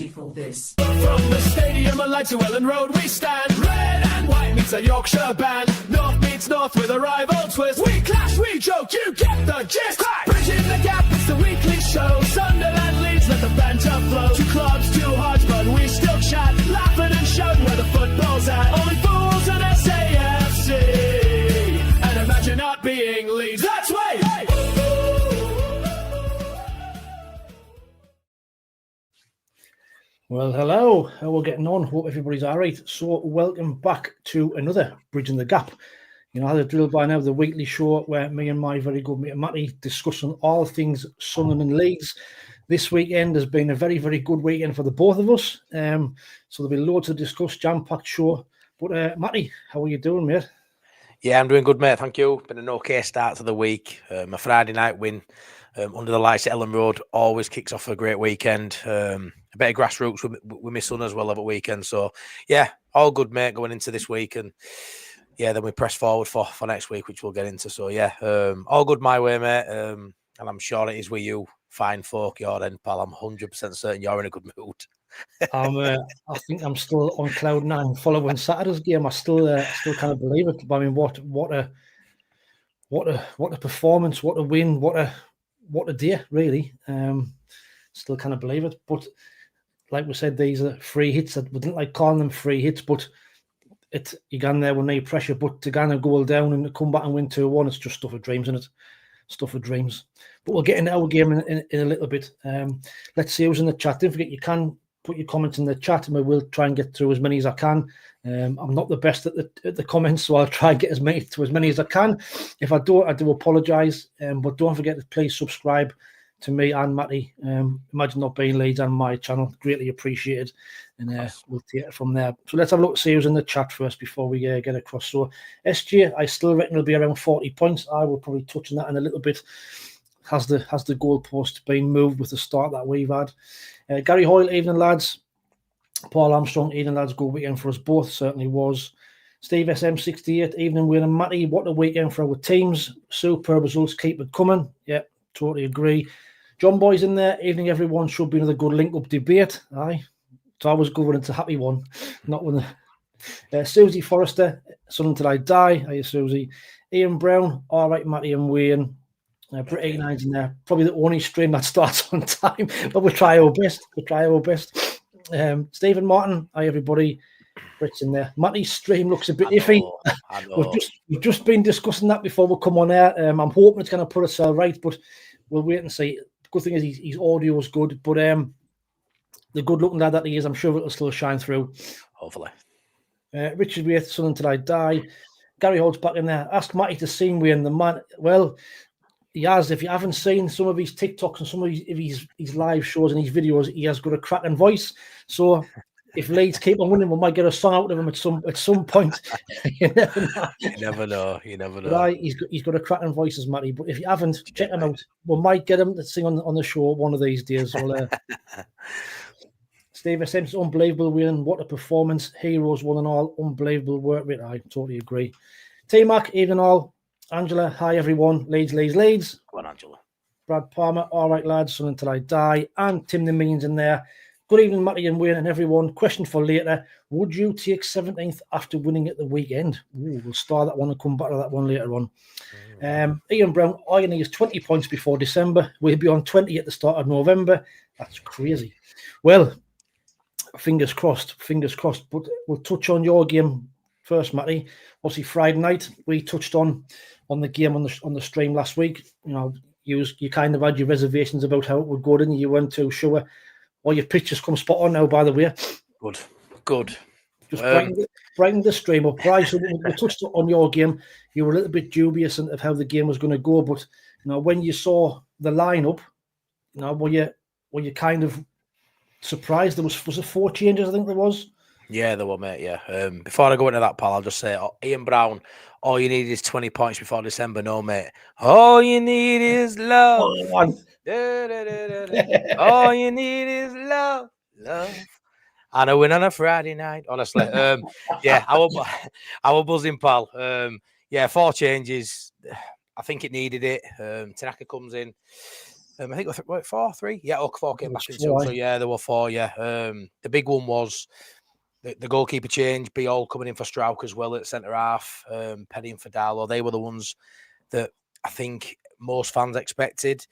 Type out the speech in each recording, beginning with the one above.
ready for this. From the stadium and light to Ellen Road we stand. Red and white meets a Yorkshire band. North meets north with a rival twist. We clash, we joke, you get the gist. Bridging the gap, it's the weekly show. Sunderland Leeds, let the banter flow. Two clubs, two hearts, but we still chat. Laughing and shouting where the football's at. Only fools and SAFC. And imagine not being Leeds. That's way. Well, hello. How we're getting on? Hope everybody's all right. So, welcome back to another Bridging the Gap. You know, as a drill by now, the weekly show where me and my very good mate Matty discussing all things Sunderland and Leeds. This weekend has been a very, very good weekend for the both of us. So there'll be loads to discuss, jam-packed show. But Matty, how are you doing, mate? Yeah, I'm doing good, mate. Thank you. Been an okay start to the week. A Friday night win under the lights at Ellen Road always kicks off a great weekend. A bit of grassroots with my son as well over weekend. So, yeah, all good, mate, going into this week. And, yeah, then we press forward for next week, which we'll get into. So, yeah, all good my way, mate. And I'm sure it is with you, fine folk, your end, pal. I'm 100% certain you're in a good mood. I think I'm still on cloud nine following Saturday's game. I still can't believe it. I mean, what a performance, what a win, what a day, really. Still can't believe it. But like we said, these are free hits. We didn't like calling them free hits, but you got there with no pressure. But to get a goal down and come back and win 2-1, it's just stuff of dreams, isn't it? Stuff of dreams. But we'll get into our game in a little bit. Let's see who's in the chat. Don't forget, you can put your comments in the chat, and we will try and get through as many as I can. I'm not the best at the comments, so I'll try and get as many as I can. If I don't, I do apologise. But don't forget to please subscribe to me and Matty. Imagine Not Being Leeds on my channel. Greatly appreciated. And we'll take it from there. So let's have a look, see who's in the chat first before we get across. So SJ, I still reckon it'll be around 40 points. I will probably touch on that in a little bit. Has the goalpost been moved with the start that we've had? Gary Hoyle, evening lads. Paul Armstrong, evening lads. Good weekend for us both, certainly was. Steve SM68, evening Wayne and Matty. What a weekend for our teams. Superb results, keep it coming. Yeah, totally agree. John Boy's in there. Evening everyone, should be another good link-up debate. Aye. It's always good when it's a happy one. Not when Susie Forrester, Son Until I Die. Hiya, Susie. Ian Brown, all right, Matty and Wayne. Brit 89's in there. Probably the only stream that starts on time, but we'll try our best. Stephen Martin, hi everybody. Brit's in there. Matty's stream looks a bit iffy. I know. We've just been discussing that before we come on air. I'm hoping it's going to put us all right, but we'll wait and see. The good thing is his audio is good, but the good-looking lad that he is, I'm sure it'll still shine through. Hopefully. Richard Waite, Son Until I Die. Gary Holt's back in there. Ask Matty to see me and the man. Well, he has. If you haven't seen some of his TikToks and some of his live shows and his videos, he has got a cracking voice. So if Leeds keep on winning, we might get a song out of him at some point. You never know. You never know. Right, he's got a cracking voice as Matty. But if you haven't, check him out. We might get him to sing on the show one of these days. Steve Simpson, unbelievable win. What a performance. Heroes, one and all. Unbelievable work rate. I totally agree. T-Mac, evening all. Angela, hi everyone. Leeds. Come on, Angela. Brad Palmer, all right lads, Son Until I Die. And Tim the Millions in there. Good evening, Matty and Wayne and everyone. Question for later. Would you take 17th after winning at the weekend? Ooh, we'll start that one and come back to that one later on. Ian Brown, all you need is 20 points before December. We'll be on 20 at the start of November. That's crazy. Well, fingers crossed. But we'll touch on your game first, Matty. Obviously, Friday night, we touched on the game on the stream last week. You know, you kind of had your reservations about how it would go, didn't you? You weren't too sure. All your pictures come spot on now, by the way. Good. Just brighten the stream up. Right, so we touched on your game. You were a little bit dubious of how the game was going to go, but you know, when you saw the lineup, you know, were you kind of surprised? Was it 4 changes? I think there was. Yeah, there were, mate. Yeah. Before I go into that, pal, I'll just say, Ian Brown, all you need is 20 points before December. No, mate. All you need is love. All you need is love. And a win on a Friday night. Honestly, yeah, our buzzing, pal. Yeah, 4 changes. I think it needed it. Tanaka comes in. I think it was 4-3. Yeah, Okafor came back in too. four, So yeah, there were 4. Yeah, the big one was the goalkeeper change. Biol coming in for Strauch as well at centre half. Penny and Fadalo. They were the ones that I think most fans expected.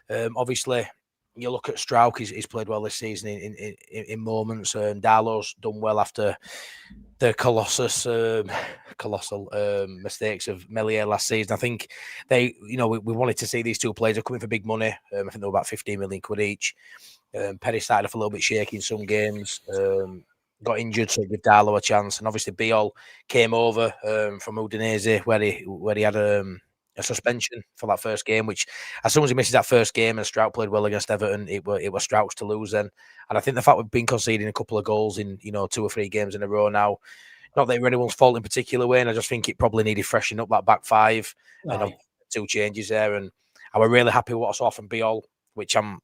Obviously, you look at Strauch; he's played well this season in moments. Darlow's done well after the colossal mistakes of Melier last season. I think we wanted to see these two players are coming for big money. I think they were about 15 million quid each. Perry started off a little bit shaky in some games. Got injured, so give Darlow a chance. And obviously, Biol came over from Udinese, where he had a suspension for that first game. Which, as soon as he misses that first game, and Strauch played well against Everton, it was Strauch to lose then. And I think the fact we've been conceding a couple of goals in 2 or 3 games in a row now, not that anyone's fault in particular way, and I just think it probably needed freshening up that back 5 and 2 changes there. And I was really happy with what I saw from Biol, which I'm,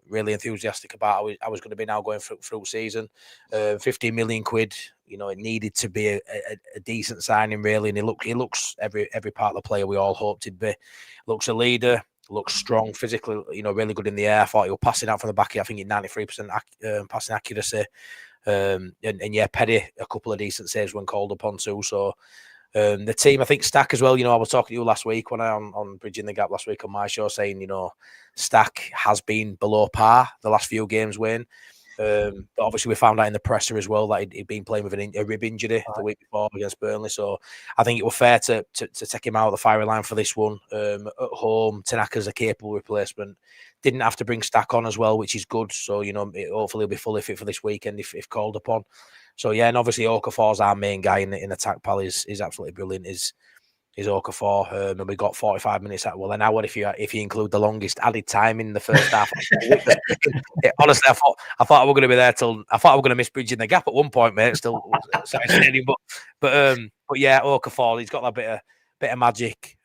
really enthusiastic about. I was going to be now going through season. 15 million quid, it needed to be a decent signing, really. And he looks every part of the player we all hoped he'd be. Looks a leader, looks strong, physically, really good in the air. I thought he was passing out from the back. I think he had 93% passing accuracy. And yeah, Petty, a couple of decent saves when called upon too. So the team, I think Stack as well, I was talking to you last week when I on Bridging the Gap last week on my show, saying, Stack has been below par the last few games, Wayne. But obviously we found out in the presser as well that he'd been playing with a rib injury the week before against Burnley. So I think it was fair to take him out of the firing line for this one. At home, Tanaka's a capable replacement. Didn't have to bring Stack on as well, which is good. So, hopefully he'll be fully fit for this weekend if called upon. So yeah, and obviously Okafor's our main guy in attack. Pal is absolutely brilliant. Is Okafor, and we got 45 minutes at an hour if you include the longest added time in the first half. Honestly, I thought I were going to be there till I thought I were going to miss Bridging the Gap at one point, mate. Still, but yeah, Okafor, he's got that bit of magic.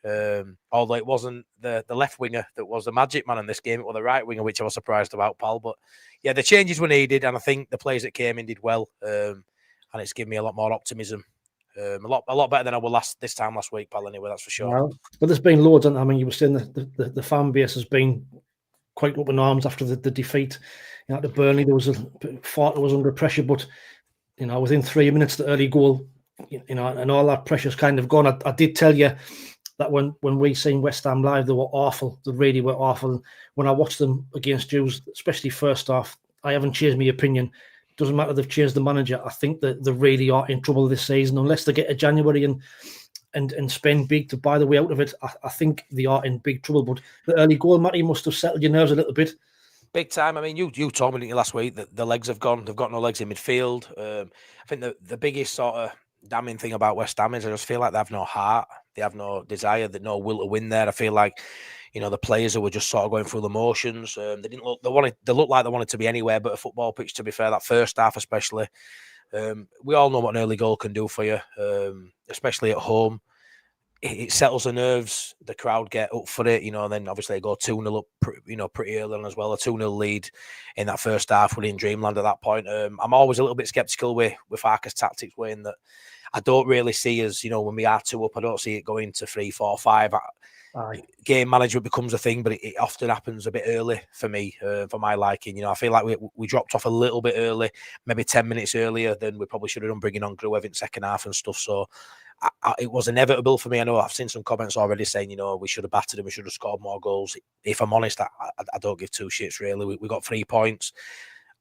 Although it wasn't the left winger that was the magic man in this game, it was the right winger, which I was surprised about, pal. But yeah, the changes were needed, and I think the players that came in did well, and it's given me a lot more optimism. A lot better than I was this time last week, pal. Anyway, that's for sure. Well, but there's been loads, and I mean, you were saying the fan base has been quite up in arms after the defeat. To Burnley, there was thought it was under pressure, but within 3 minutes, the early goal, and all that pressure's kind of gone. I did tell you that when we seen West Ham live, they were awful. They really were awful. When I watched them against Jews, especially first half, I haven't changed my opinion. Doesn't matter if they've changed the manager. I think that they really are in trouble this season, unless they get a January and spend big to buy the way out of it. I think they are in big trouble. But the early goal, Matty, must have settled your nerves a little bit. Big time. I mean, you told me last week that the legs have gone. They've got no legs in midfield. I think the biggest sort of damning thing about West Ham is I just feel like they have no heart. They have no desire, no will to win there. I feel like, the players who were just sort of going through the motions. They looked like they wanted to be anywhere but a football pitch, to be fair, that first half especially. We all know what an early goal can do for you, especially at home. It settles the nerves. The crowd get up for it, and then obviously they go 2-0 up, pretty early on as well. A 2-0 lead in that first half. We're in dreamland at that point. I'm always a little bit sceptical with Arca's tactics, Wayne, that I don't really see as, when we are 2 up, I don't see it going to 3, 4, 5. Game management becomes a thing, but it often happens a bit early for me, for my liking. I feel like we dropped off a little bit early, maybe 10 minutes earlier than we probably should have done, bringing on Gruev in second half and stuff. So it was inevitable for me. I know I've seen some comments already saying, we should have battered him, we should have scored more goals. If I'm honest, I don't give 2 shits really. We got 3 points.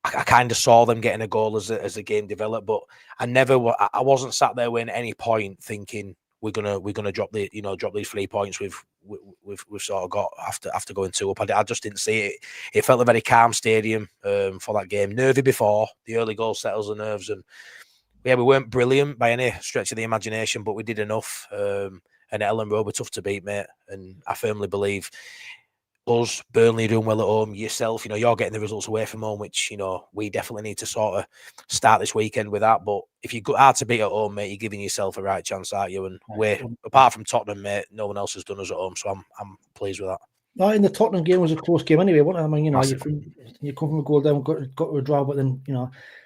I kind of saw them getting a goal as the game developed, but I wasn't sat there at any point thinking we're gonna drop these 3 points we've sort of got after going 2 up. I just didn't see it. It felt a very calm stadium for that game. Nervy before the early goal settles the nerves, and yeah, we weren't brilliant by any stretch of the imagination, but we did enough. And Ellen Road were tough to beat, mate. And I firmly believe us, Burnley, doing well at home, yourself, you're getting the results away from home, which, we definitely need to sort of start this weekend with that. But if you go hard to beat at home, mate, you're giving yourself a right chance, aren't you? And apart from Tottenham, mate, no one else has done us at home, so I'm pleased with that. No, in the Tottenham game was a close game anyway. What I mean, you come from a goal down, got to a draw, but then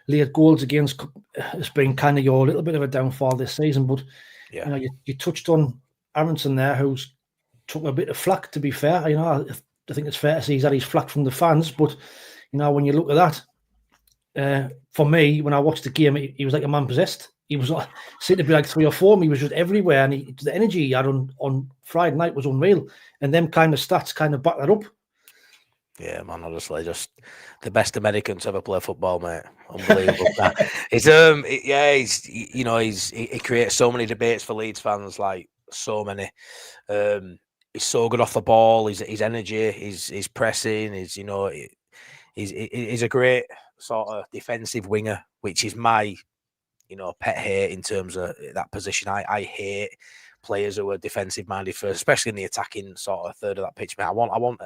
late goals against has been kind of your little bit of a downfall this season. But you touched on Aronson there, who's took a bit of flack. To be fair, I think it's fair to say he's had his flack from the fans. But when you look at that, for me, when I watched the game, he was like a man possessed. He was seemed to be like 3 or 4. He was just everywhere, and the energy he had on Friday night was unreal. And them kind of stats kind of back that up. Yeah, man, honestly, just the best Americans ever play football, mate. Unbelievable. He creates so many debates for Leeds fans, like so many. He's so good off the ball. His energy, his pressing, he's a great sort of defensive winger, which is my pet hate in terms of that position. I hate players who are defensive minded first, especially in the attacking sort of third of that pitch. I want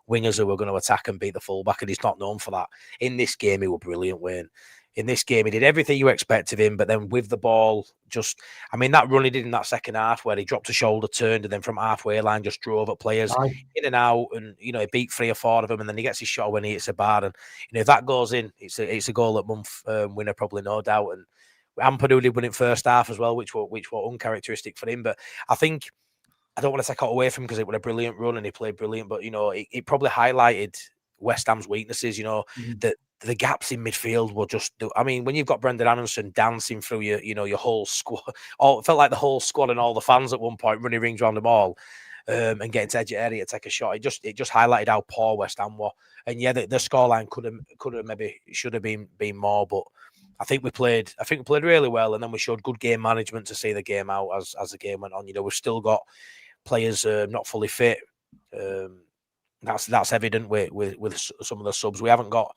wingers who are going to attack and beat the fullback, and he's not known for that. In this game, he was brilliant, Wayne. In this game, he did everything you expect of him, but then with the ball, that run he did in that second half where he dropped a shoulder, turned, and then from halfway line just drove at players in and out, and he beat 3 or 4 of them, and then he gets his shot when he hits a bar, and if that goes in, it's a goal at month winner, probably, no doubt. And Ampadu did win it first half as well, which were uncharacteristic for him. But I think I don't want to take it away from him because it was a brilliant run and he played brilliant. But it probably highlighted West Ham's weaknesses. The gaps in midfield were just. When you've got Brendan Aronson dancing through your whole squad, it felt like the whole squad and all the fans at one point running rings around the ball. And getting to edge of area to take a shot. It just highlighted how poor West Ham were. And yeah, the scoreline could have maybe should have been more, but I think we played really well, and then we showed good game management to see the game out as the game went on. We've still got players not fully fit. That's evident with some of the subs. We haven't got,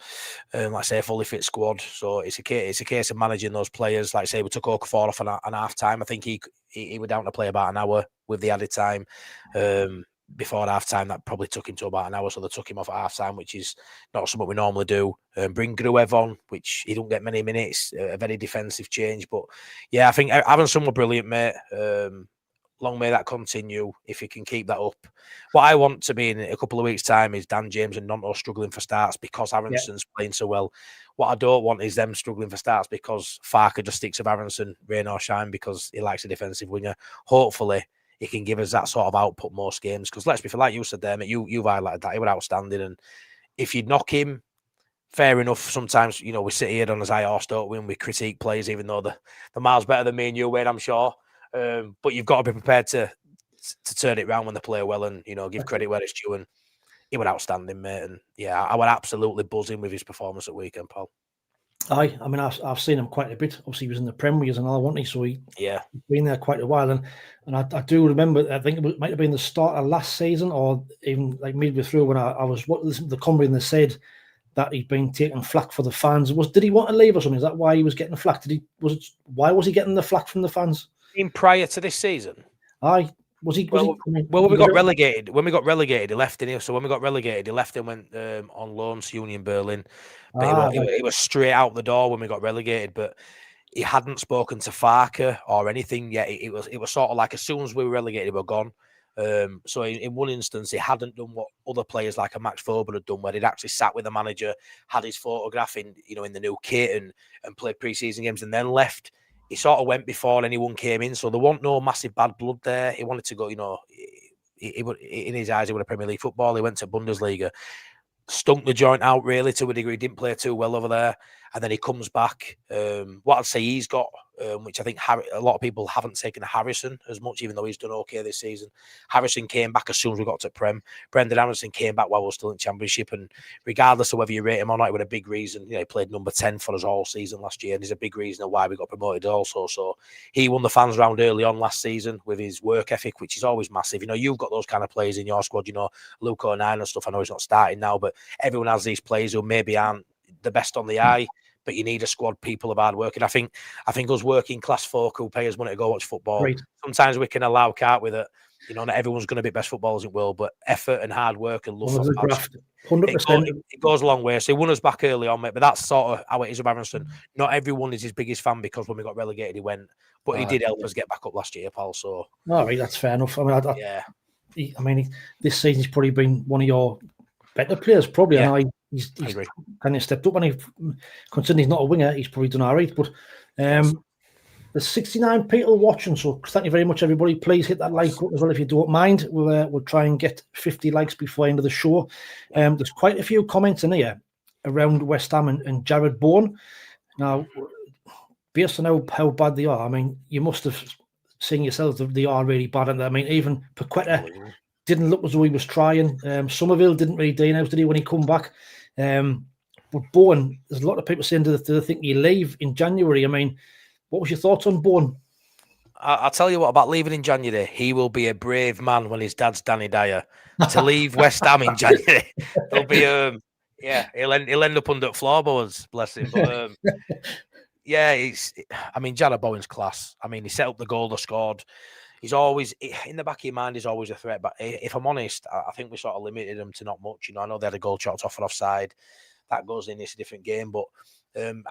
like I say, a fully fit squad. So it's a case of managing those players. Like I say, we took Okafor off an half time. I think he was down to play about an hour with the added time. Before half time, that probably took him to about an hour, so they took him off at half time, which is not something we normally do. Bring Gruev on, which he don't get many minutes, a very defensive change. But yeah, I think Aronson were brilliant, mate. Long may that continue if he can keep that up. What I want to be in a couple of weeks' time is Dan James and Nonto struggling for starts because Aronson's playing so well. What I don't want is them struggling for starts because Farker just sticks with Aronson, rain or shine, because he likes a defensive winger. Hopefully, he can give us that sort of output most games. Because let's be fair, like you said there, mate, you've highlighted that. He was outstanding. And if you knock him, fair enough. Sometimes, we sit here on his high horse, don't we? And we critique players, even though they're miles better than me and you, Wayne, I'm sure. But you've got to be prepared to turn it around when they play well and, give credit where it's due. And he was outstanding, mate. And yeah, I was absolutely buzzing with his performance at weekend, Paul. I've seen him quite a bit. Obviously, he was in the Premier League and all, wasn't he? So he's been there quite a while. And I do remember, I think it might have been the start of last season or even like midway through when I was listening to the commentary and they said that he'd been taking flack for the fans. Did he want to leave or something? Is that why he was getting the flack? Why was he getting the flack from the fans? Prior to this season? When we got relegated, he left in here. So when we got relegated, he left and went on loan to Union Berlin. But he was straight out the door when we got relegated. But he hadn't spoken to Farker or anything yet. It was sort of like as soon as we were relegated, we were gone. So in one instance, he hadn't done what other players like a Max Fober had done, where he'd actually sat with the manager, had his photograph in the new kit and played pre-season games, and then left. He sort of went before anyone came in, so there wasn't no massive bad blood there. He wanted to go, in his eyes, he was a Premier League football. He went to Bundesliga, stunk the joint out really to a degree. Didn't play too well over there, and then he comes back. What I'd say he's got, which I think a lot of people haven't taken Harrison as much, even though he's done okay this season. Harrison came back as soon as we got to Prem. Brendan Aronson came back while we were still in Championship, and regardless of whether you rate him or not, it was a big reason. He played number 10 for us all season last year, and he's a big reason of why we got promoted also. So he won the fans round early on last season with his work ethic, which is always massive. You've got those kind of players in your squad. Luke O'Neill and stuff. I know he's not starting now, but everyone has these players who maybe aren't the best on the eye. But you need a squad, people of hard work. And I think us working class folk who pay us money to go watch football, right. Sometimes we can allow, can't we, that not everyone's going to be best footballers in the world, but effort and hard work and love for fans, 100%. It goes a long way. So he won us back early on, mate. But that's sort of how it is with Aronson. Not everyone is his biggest fan because when we got relegated, he went. But he did help us get back up last year, Paul. So all right, that's fair enough. This season's probably been one of your better players, probably. Yeah. And he's kind of stepped up, and considering he's not a winger, he's probably done all right. But There's 69 people watching, so thank you very much, everybody. Please hit that like button as well if you don't mind. We'll try and get 50 likes before the end of the show. There's quite a few comments in here around West Ham and Jared Bourne. Now, based on how bad they are, I mean, you must have seen yourselves that they are really bad. And I mean, even Paqueta didn't look as though he was trying. Somerville didn't really do anything, did he, when he come back? But Bourne, there's a lot of people saying, do they think you leave in January? I mean, what was your thoughts on Bourne? I'll tell you what, about leaving in January, he will be a brave man when his dad's Danny Dyer. To leave West Ham in January, he'll be, he'll end up under floorboards, bless him. But Jared Bowen's class. I mean, he set up the goal, they scored. He's always, in the back of your mind, he's always a threat. But if I'm honest, I think we sort of limited him to not much. I know they had a goal chopped off and offside. That goes in, it's a different game. But like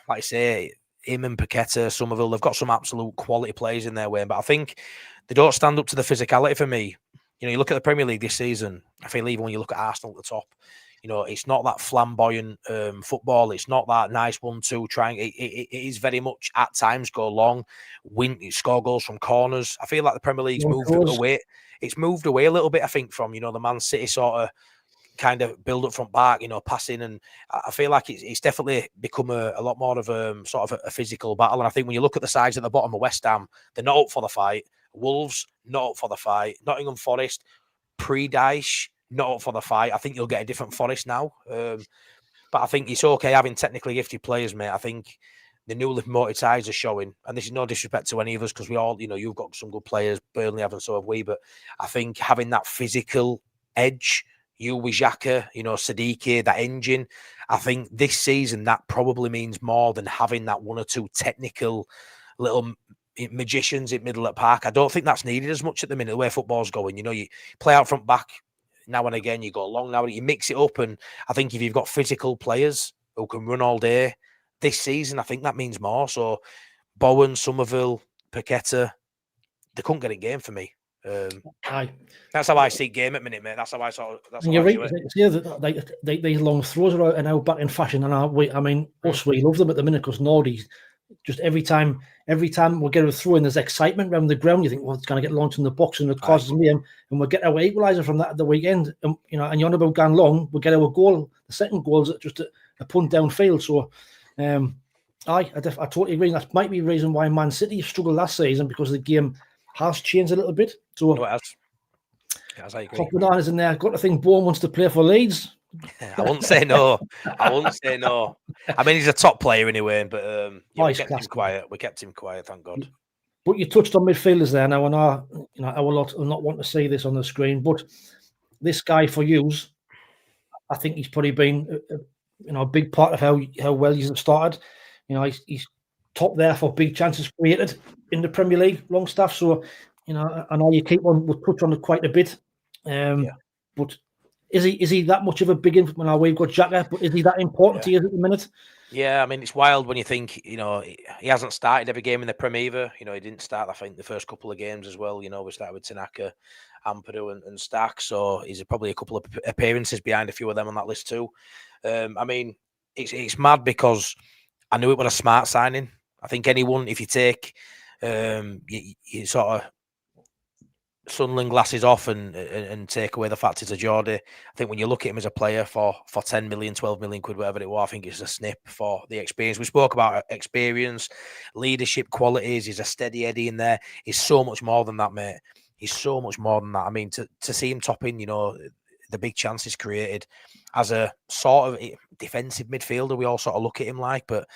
I say, him and Paqueta, Somerville, they've got some absolute quality players in their way. But I think they don't stand up to the physicality for me. You look at the Premier League this season, I feel even when you look at Arsenal at the top, it's not that flamboyant football. It's not that nice 1-2 trying. It is very much at times go long, score goals from corners. I feel like the Premier League's moved away. It's moved away a little bit, I think, from, the Man City sort of kind of build up from back, passing. And I feel like it's definitely become a lot more of sort of a physical battle. And I think when you look at the sides at the bottom of West Ham, they're not up for the fight. Wolves, not up for the fight. Nottingham Forest, pre-Dyche, not up for the fight. I think you'll get a different Forest now. But I think it's okay having technically gifted players, mate. I think the newly promoted sides are showing, and this is no disrespect to any of us, because we all, you've got some good players, Burnley have, and so have we. But I think having that physical edge, you with Xhaka, Siddiqui, that engine, I think this season that probably means more than having that one or two technical little magicians in middle at park. I don't think that's needed as much at the minute, the way football's going. You play out front back now and again, you go long now, you mix it up. And I think if you've got physical players who can run all day this season, I think that means more. So Bowen, Somerville, Paqueta, they couldn't get a game for me. That's how I see game at minute, mate. That's how I saw. You're right. These long throws are now back in fashion, and we love them at the minute, because Nordy's just every time we get a throw in, there's excitement around the ground. You think, well, it's going to get launched in the box, and it causes me, and we'll get our equaliser from that at the weekend. And and you're on about going long, we'll get our goal. The second goal is just a punt downfield. So, I totally agree. That might be the reason why Man City struggled last season, because the game has changed a little bit. So, I agree. Top bananas in there. I've got to think Bourne wants to play for Leeds. I wouldn't say no. I mean, he's a top player anyway, but we kept him quiet. We kept him quiet, thank God. But you touched on midfielders there now, and our lot will not want to see this on the screen. But this guy for yous, I think he's probably been a big part of how well he's started. He's top there for big chances created in the Premier League, Longstaff. So, I know you we'll touch on it quite a bit. But is he that much of a big influence? Now we've got Xhaka, but is he that important to you at the minute? Yeah, I mean, it's wild when you think, he hasn't started every game in the Premier either. He didn't start, I think, the first couple of games as well. We started with Tanaka, Ampadu and Stack. So he's probably a couple of appearances behind a few of them on that list too. I mean, it's mad, because I knew it was a smart signing. I think anyone, if you take you sort of Sunderland glasses off and take away the fact it's a Geordie, I think when you look at him as a player for 10 million, 12 million quid, whatever it was, I think it's a snip for the experience. We spoke about experience, leadership qualities. He's a steady Eddie in there. He's so much more than that, mate. He's so much more than that. I mean, to see him topping, the big chances created as a sort of defensive midfielder, we all sort of look at him like, but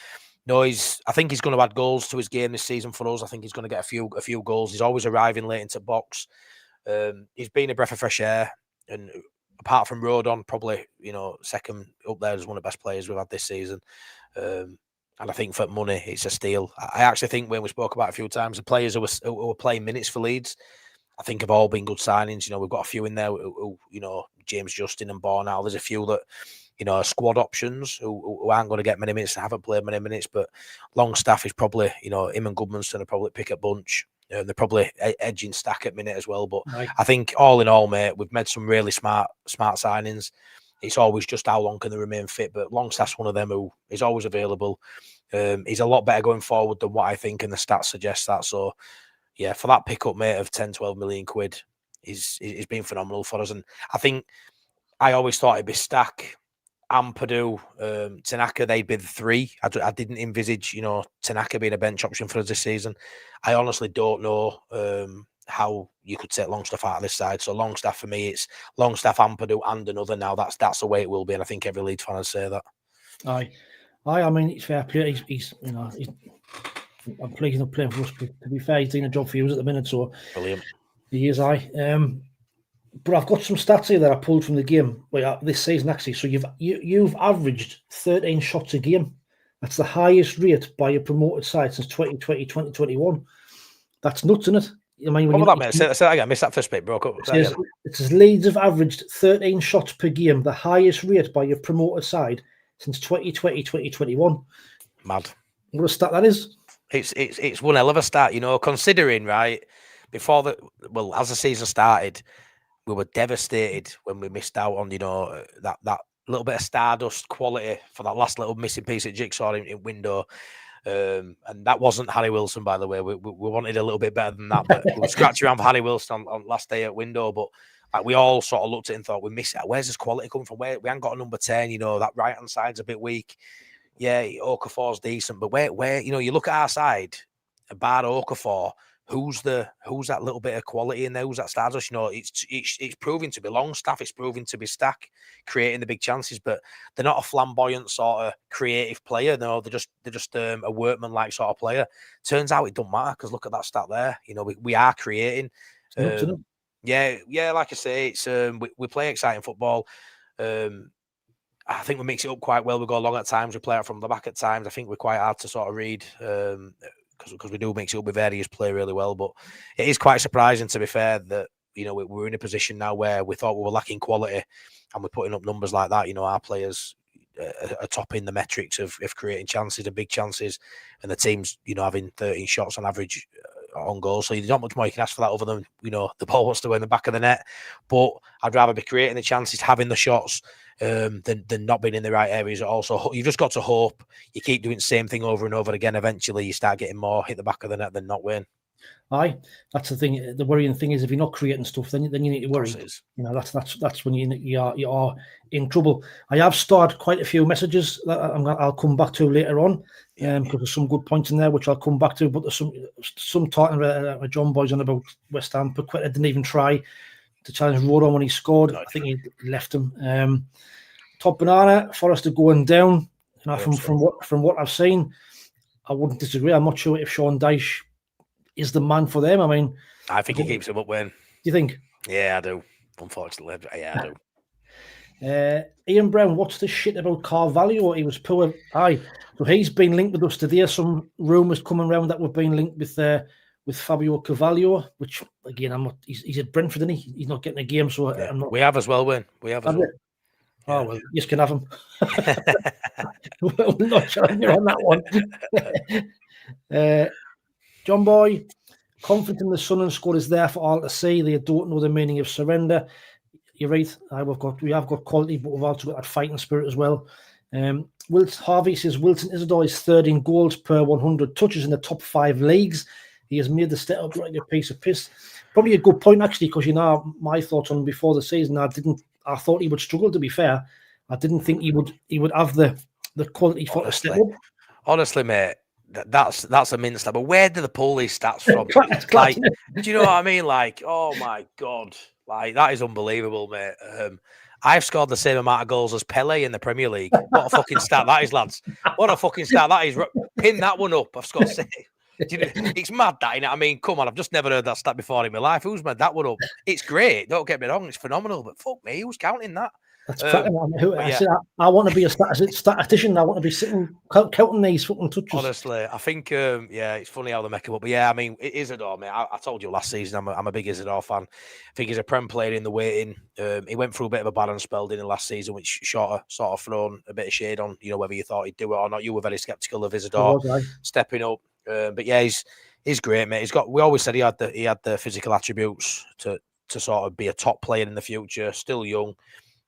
no, I think he's going to add goals to his game this season for us. I think he's going to get a few goals. He's always arriving late into box. He's been a breath of fresh air, and apart from Rodon, probably second up there as one of the best players we've had this season. And I think for money, it's a steal. I actually think when we spoke about it a few times, the players who were playing minutes for Leeds, I think have all been good signings. We've got a few in there who James Justin and Bornal. There's a few that squad options who aren't going to get many minutes and haven't played many minutes, but Longstaff is probably, him and Goodmanson are probably pick a bunch. They're probably edging Stack at minute as well. But I think all in all, mate, we've made some really smart signings. It's always just how long can they remain fit. But Longstaff's one of them who is always available. He's a lot better going forward than what I think, and the stats suggest that. So, yeah, for that pickup, mate, of 10, 12 million quid, he's been phenomenal for us. And I think I always thought it'd be Stack, Ampadu, Tanaka, they'd be the three. I didn't envisage, Tanaka being a bench option for us this season. I honestly don't know how you could take Longstaff out of this side. So Longstaff, for me, it's Longstaff, Ampadu, and another now. That's the way it will be, and I think every Leeds fan would say that. Aye. I mean, it's fair play. He's I'm pleased he's not playing for us. To be fair, he's doing a job for you at the minute, so Brilliant. He is. But I've got some stats here that I pulled from the game this season actually. So you've averaged 13 shots a game. That's the highest rate by a promoted side since 2020, 2021. That's nuts, isn't it? I mean, what about that, mate? Say that again. I missed that first bit, broke up. It says Leeds have averaged 13 shots per game, the highest rate by a promoted side since 2020, 2021. Mad. What a stat that is. It's one hell of a start, considering, right, as the season started, we were devastated when we missed out on, that little bit of Stardust quality for that last little missing piece of jigsaw in window. And that wasn't Harry Wilson, by the way. We wanted a little bit better than that, but we were scratching around for Harry Wilson on last day at window. But we all sort of looked at it and thought, we missed it. Where's this quality coming from? We haven't got a number 10, that right-hand side's a bit weak. Yeah, Okafor's decent, but where you look at our side, bar Okafor, who's that little bit of quality in there? Who's that Stardust? It's proving to be Longstaff, it's proving to be Stack, creating the big chances, but they're not a flamboyant sort of creative player. No, they're just a workman-like sort of player. Turns out it don't matter because look at that stat there. We are creating. Yeah, like I say, it's we play exciting football. I think we mix it up quite well. We go long at times. We play out from the back at times. I think we're quite hard to sort of read because we do mix it up with various play really well. But it is quite surprising, to be fair, that we're in a position now where we thought we were lacking quality, and we're putting up numbers like that. Our players are topping the metrics of creating chances and big chances, and the team's having 13 shots on average on goal. So there's not much more you can ask for that other than the ball wants to go in the back of the net. But I'd rather be creating the chances, having the shots, than not being in the right areas. Also, you've just got to hope you keep doing the same thing over and over again. Eventually, you start getting more hit the back of the net than not win. Aye, that's the thing. The worrying thing is if you're not creating stuff, then you need to worry. That's when you are in trouble. I have started quite a few messages that I'll come back to later on, because there's some good points in there which I'll come back to. But there's some talking about John Boy's on about West Ham. Paqueta didn't even try to challenge Rodon when he scored. I think he left him. Top banana, Forrester going down. From what I've seen, I wouldn't disagree. I'm not sure if Sean Dyche is the man for them. I mean, I think he keeps them up, Wayne. Do you think? Yeah, I do. Unfortunately, yeah, I do. Ian Brown, what's the shit about Carvalho? He was poor. Aye, so he's been linked with us today. Some rumours coming around that we've been linked with Fabio Carvalho, which again, I'm not. He's at Brentford, isn't he? He's not getting a game, so yeah. I'm not. We have as well, Wayne. We have as well. Oh, well, you can have him. Well, not trying you on that one. John Boy, confident in the Sunderland squad is there for all to see. They don't know the meaning of surrender. You're right. We have got quality, but we've also got that fighting spirit as well. Harvey says Wilton Isidore is third in goals per 100 touches in the top 5 leagues. He has made the step up like a piece of piss. Probably a good point, actually, because my thoughts on him before the season. I thought he would struggle, to be fair. I didn't think he would have the quality for a step up. Honestly, mate, that's a mint stat. But where do they pull these stats from? Do you know what I mean? Like, oh my God, like that is unbelievable, mate. I've scored the same amount of goals as Pele in the Premier League. What a fucking stat that is, lads! What a fucking stat that is. Pin that one up. I've scored 6. It's mad, that, innit? I mean, come on, I've just never heard that stat before in my life. Who's made that one up? It's great, don't get me wrong, it's phenomenal, but fuck me, who's counting that? That's I want to be a statistician. I want to be sitting counting these fucking touches. Honestly, I think it's funny how they make him up. But yeah, I mean, Isidore, mate. I told you last season I'm a big Isidore fan. I think he's a Prem player in the waiting. He went through a bit of a balance spell in the last season, which sort of thrown a bit of shade on whether you thought he'd do it or not. You were very sceptical of Isidore stepping up. But yeah, he's great, mate. We always said he had the physical attributes to sort of be a top player in the future. Still young.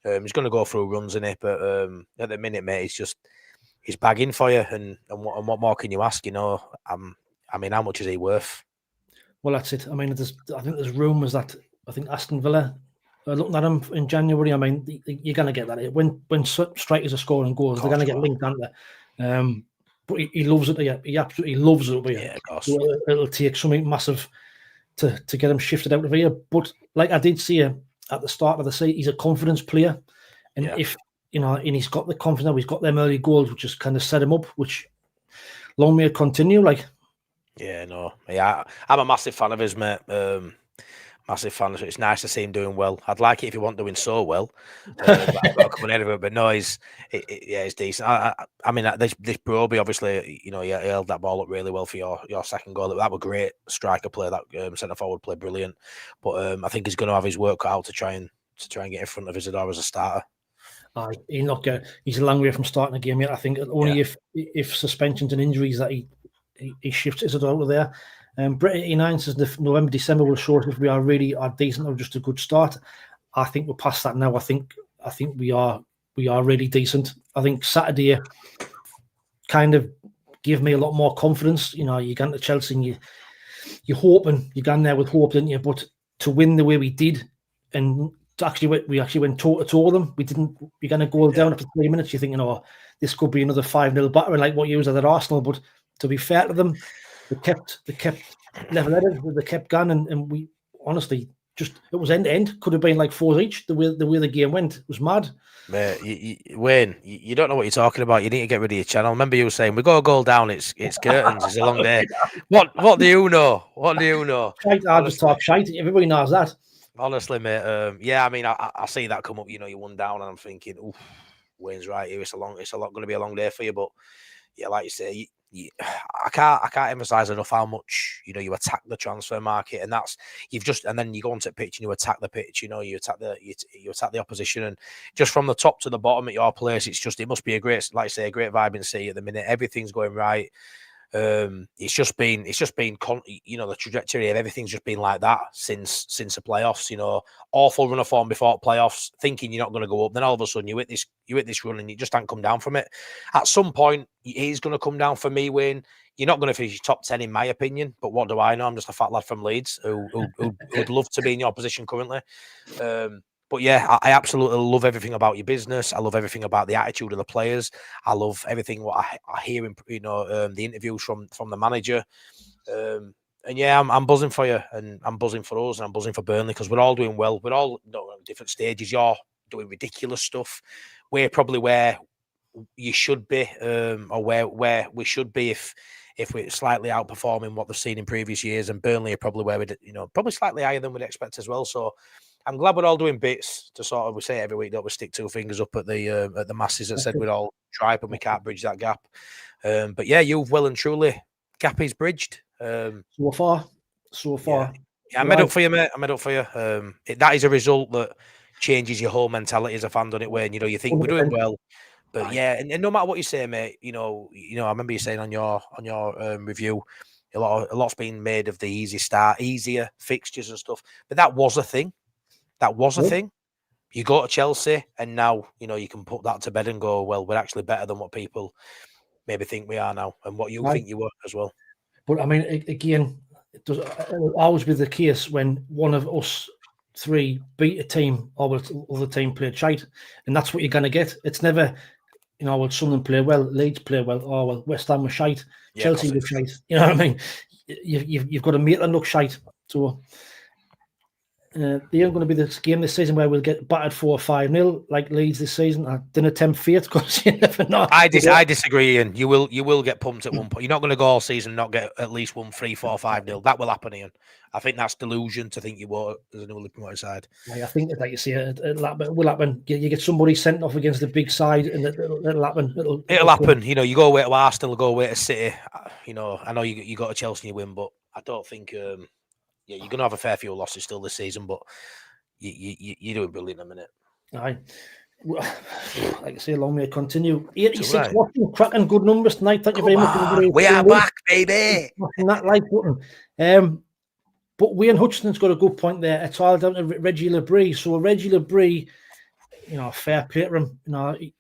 He's going to go through runs in it, but at the minute, mate, he's bagging for you, and what more can you ask? I mean, how much is he worth? Well, that's it. I mean, I think there's rumours that Aston Villa are looking at him in January. I mean, you're going to get that when strikers are scoring goals, they're going to get linked, aren't they? But he loves it. He absolutely loves it. Yeah, of course. So it'll take something massive to get him shifted out of here. But like I did see at the start of the season, he's a confidence player, and if and he's got the confidence now, he's got them early goals, which has kind of set him up. Which long may it continue. I'm a massive fan of his, mate. Massive fan. So it's nice to see him doing well. I'd like it if he wasn't doing so well. I've got to come in anyway, but no, he's decent. I mean, this Broby, obviously, he held that ball up really well for your second goal. That was great striker play. That centre forward play, brilliant. But I think he's going to have his work cut out to try and get in front of Isidore as a starter. He's a long way from starting a game yet. I think only if suspensions and injuries that he shifts Isidore out of there. Brett 89 says November, December will show us if we are decent or just a good start. I think we're past that now. I think we are really decent. I think Saturday kind of gave me a lot more confidence. You got to Chelsea and you're hoping, you got in there with hope, didn't you? But to win the way we did, and we actually went toe to toe with them. We're going to go down after 3 minutes. You're thinking, this could be another 5-0 battering like what you was at Arsenal. But to be fair to them, they kept level-headed. They kept going, and we honestly it was end to end. Could have been like 4 each. The way the game went, it was mad. Mate, Wayne, you don't know what you're talking about. You need to get rid of your channel. Remember, you were saying we got a goal down. It's curtains. It's a long day. What do you know? What do you know? I just talk shite. Everybody knows that. Honestly, mate. I mean, I see that come up. You won down, and I'm thinking, oof, Wayne's right here. It's going to be a long day for you. But yeah, like you say, I can't emphasize enough how much you attack the transfer market, and then you go onto the pitch and you attack the pitch. You attack the opposition, and just from the top to the bottom at your place, it must be a great vibing seat at the minute. Everything's going right. It's just been the trajectory of everything's just been like that since the playoffs. Awful run of form before playoffs, thinking you're not going to go up, then all of a sudden you hit this run and you just can't come down from it. At some point it is going to come down for me, Wayne. You're not going to finish top 10 in my opinion, but what do I know? I'm just a fat lad from Leeds who'd love to be in your position currently. But yeah, I absolutely love everything about your business. I love everything about the attitude of the players. I love everything what I hear in the interviews from the manager. And yeah, I'm buzzing for you, and I'm buzzing for us, and I'm buzzing for Burnley because we're all doing well. We're all at different stages. You're doing ridiculous stuff. We're probably where you should be, or where we should be if we're slightly outperforming what they've seen in previous years. And Burnley are probably where probably slightly higher than we'd expect as well. So I'm glad we're all doing bits to sort of, we say every week, don't we stick 2 fingers up at the masses that said we'd all try, but we can't bridge that gap. But yeah, you've well and truly, gap is bridged. So far. Yeah, I made up for you, mate. I made up for you. That is a result that changes your whole mentality as a fan, doesn't it? When you think we're doing well, but yeah, and no matter what you say, mate, I remember you saying on your review, a lot's been made of the easier fixtures and stuff, but that was a thing. That was a thing. You go to Chelsea, and now you can put that to bed and go, well, we're actually better than what people maybe think we are now, and what you think you were as well. But I mean, again, it'll always be the case when one of us 3 beat a team, or the other team played shite, and that's what you're going to get. It's never, will Sunderland play well, Leeds play well, or well, West Ham was shite, Chelsea was shite. You know what I mean? You've got to make them look shite. So. There ain't going to be this game this season where we'll get battered 4 or 5-0 like Leeds this season. I didn't attempt fate because you never know. I disagree, Ian. You will get pumped at one point. You're not going to go all season and not get at least 1, 3, 4, 5-0. That will happen, Ian. I think that's delusion to think you won't as a newly promoted side. I think like you see, it will happen. You get somebody sent off against the big side, and it'll happen. It'll happen. You go away to Arsenal, go away to City. I know you got to Chelsea and you win, but I don't think. Yeah, you're going to have a fair few losses still this season, but you're doing brilliant in a minute. Aye. Like I say, long may it continue. 86 watching, cracking good numbers tonight. Thank you very much. We are back, baby. That like button. But Wayne Hutchinson's got a good point there. It's all down to Reggie Labrie. So Reggie Labrie, fair play to him.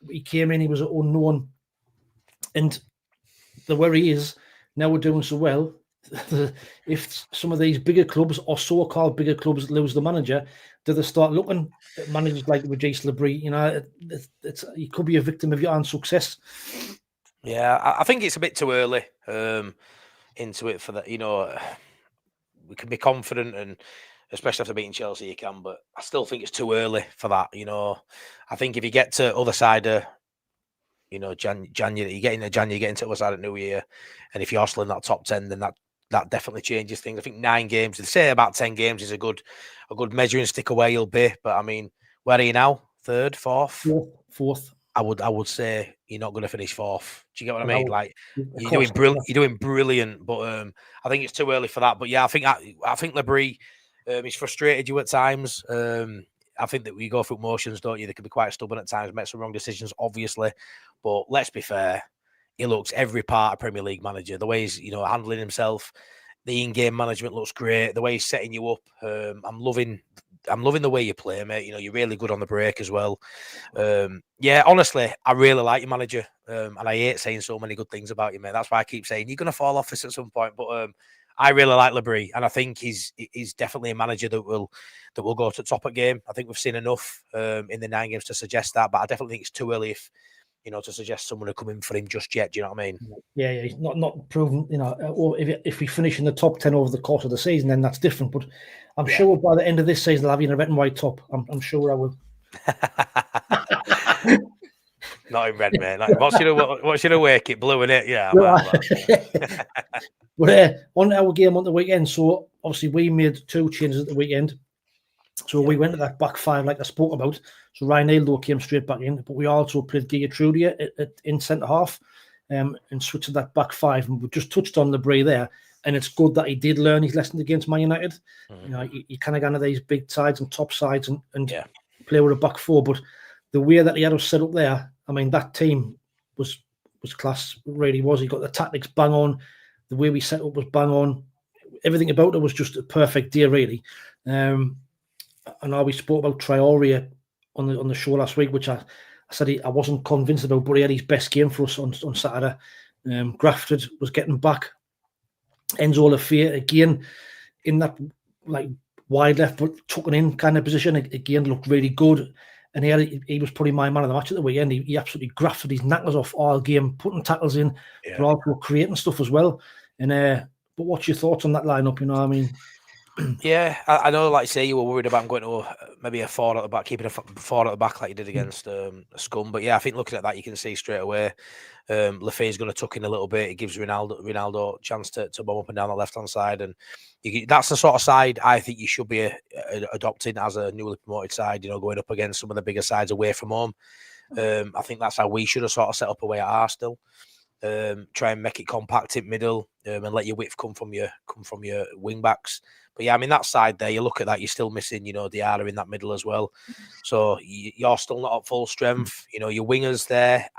He came in, he was an unknown And the worry is, now we're doing so well, if some of these bigger clubs or so-called bigger clubs lose the manager, do they start looking at managers like Regis Labrie? You know, you could be a victim of your own success. Yeah, I think it's a bit too early into it for that. You know, we can be confident, and especially after beating Chelsea, you can. But I still think it's too early for that. You know, I think if you get to other side of, you know, January, you get into January, you get into other side of New Year, and if you're still in that top 10, then that definitely changes things. I think 9 games, they say about 10 games is a good measuring stick of where you'll be. But I mean, where are you now? 3rd, 4th? 4th. I would say you're not going to finish 4th. Do you get what I mean? Like you're doing brilliant, but I think it's too early for that. But yeah, I think Labrie, he's frustrated you at times. I think that we go through motions, don't you? They can be quite stubborn at times, make some wrong decisions, obviously. But let's be fair, he looks every part of Premier League manager. The way he's, you know, handling himself, the in-game management looks great. The way he's setting you up, I'm loving the way you play, mate. You know, you're really good on the break as well. Yeah, honestly, I really like your manager, and I hate saying so many good things about you, mate. That's why I keep saying you're going to fall off this at some point. But I really like Labrie, and I think he's definitely a manager that will go to the top at game. I think we've seen enough in the 9 games to suggest that, but I definitely think it's too early to suggest someone to come in for him just yet. Do you know what I mean? Yeah, he's not proven. You know, or if we finish in the top 10 over the course of the season, then that's different. But I'm sure by the end of this season, I'll have you in a red and white top. I'm sure I will. Not in red, mate. Like, what's your away kit? Blue in it, yeah. But on our game on the weekend, so obviously we made 2 changes at the weekend. So we went to that back 5 like I spoke about. So Ryan Aldo came straight back in, but we also played Gia Trudia in centre half and switched to that back 5. And we just touched on Labrie there. And it's good that he did learn his lessons against Man United. You know, you kind of go into these big sides and top sides and play with a back 4. But the way that he had us set up there, I mean, that team was class. It really was. He got the tactics bang on. The way we set up was bang on. Everything about it was just a perfect day, really. I know we spoke about Traore on the show last week, which I said I wasn't convinced about, but he had his best game for us on Saturday. Grafted was getting back. Enzo Lafayette again in that like wide left, but tucking in kind of position again looked really good. And he was probably my man of the match at the weekend. He absolutely grafted his knackers off all game, putting tackles in, but also creating stuff as well. And but what's your thoughts on that lineup? You know what I mean? Yeah, I know, like you say, you were worried about going to maybe a 4 at the back, keeping a 4 at the back like you did against Scum. But yeah, I think looking at that, you can see straight away Lafayette's going to tuck in a little bit. It gives Ronaldo a chance to bomb up and down the left-hand side. And that's the sort of side I think you should be adopting as a newly promoted side, you know, going up against some of the bigger sides away from home. I think that's how we should have sort of set up away at Arsenal. Try and make it compact in middle and let your width come from your wing backs. But yeah, I mean, that side there, you look at that, you're still missing, you know, Diarra in that middle as well. So you're still not at full strength. You know, your wingers there,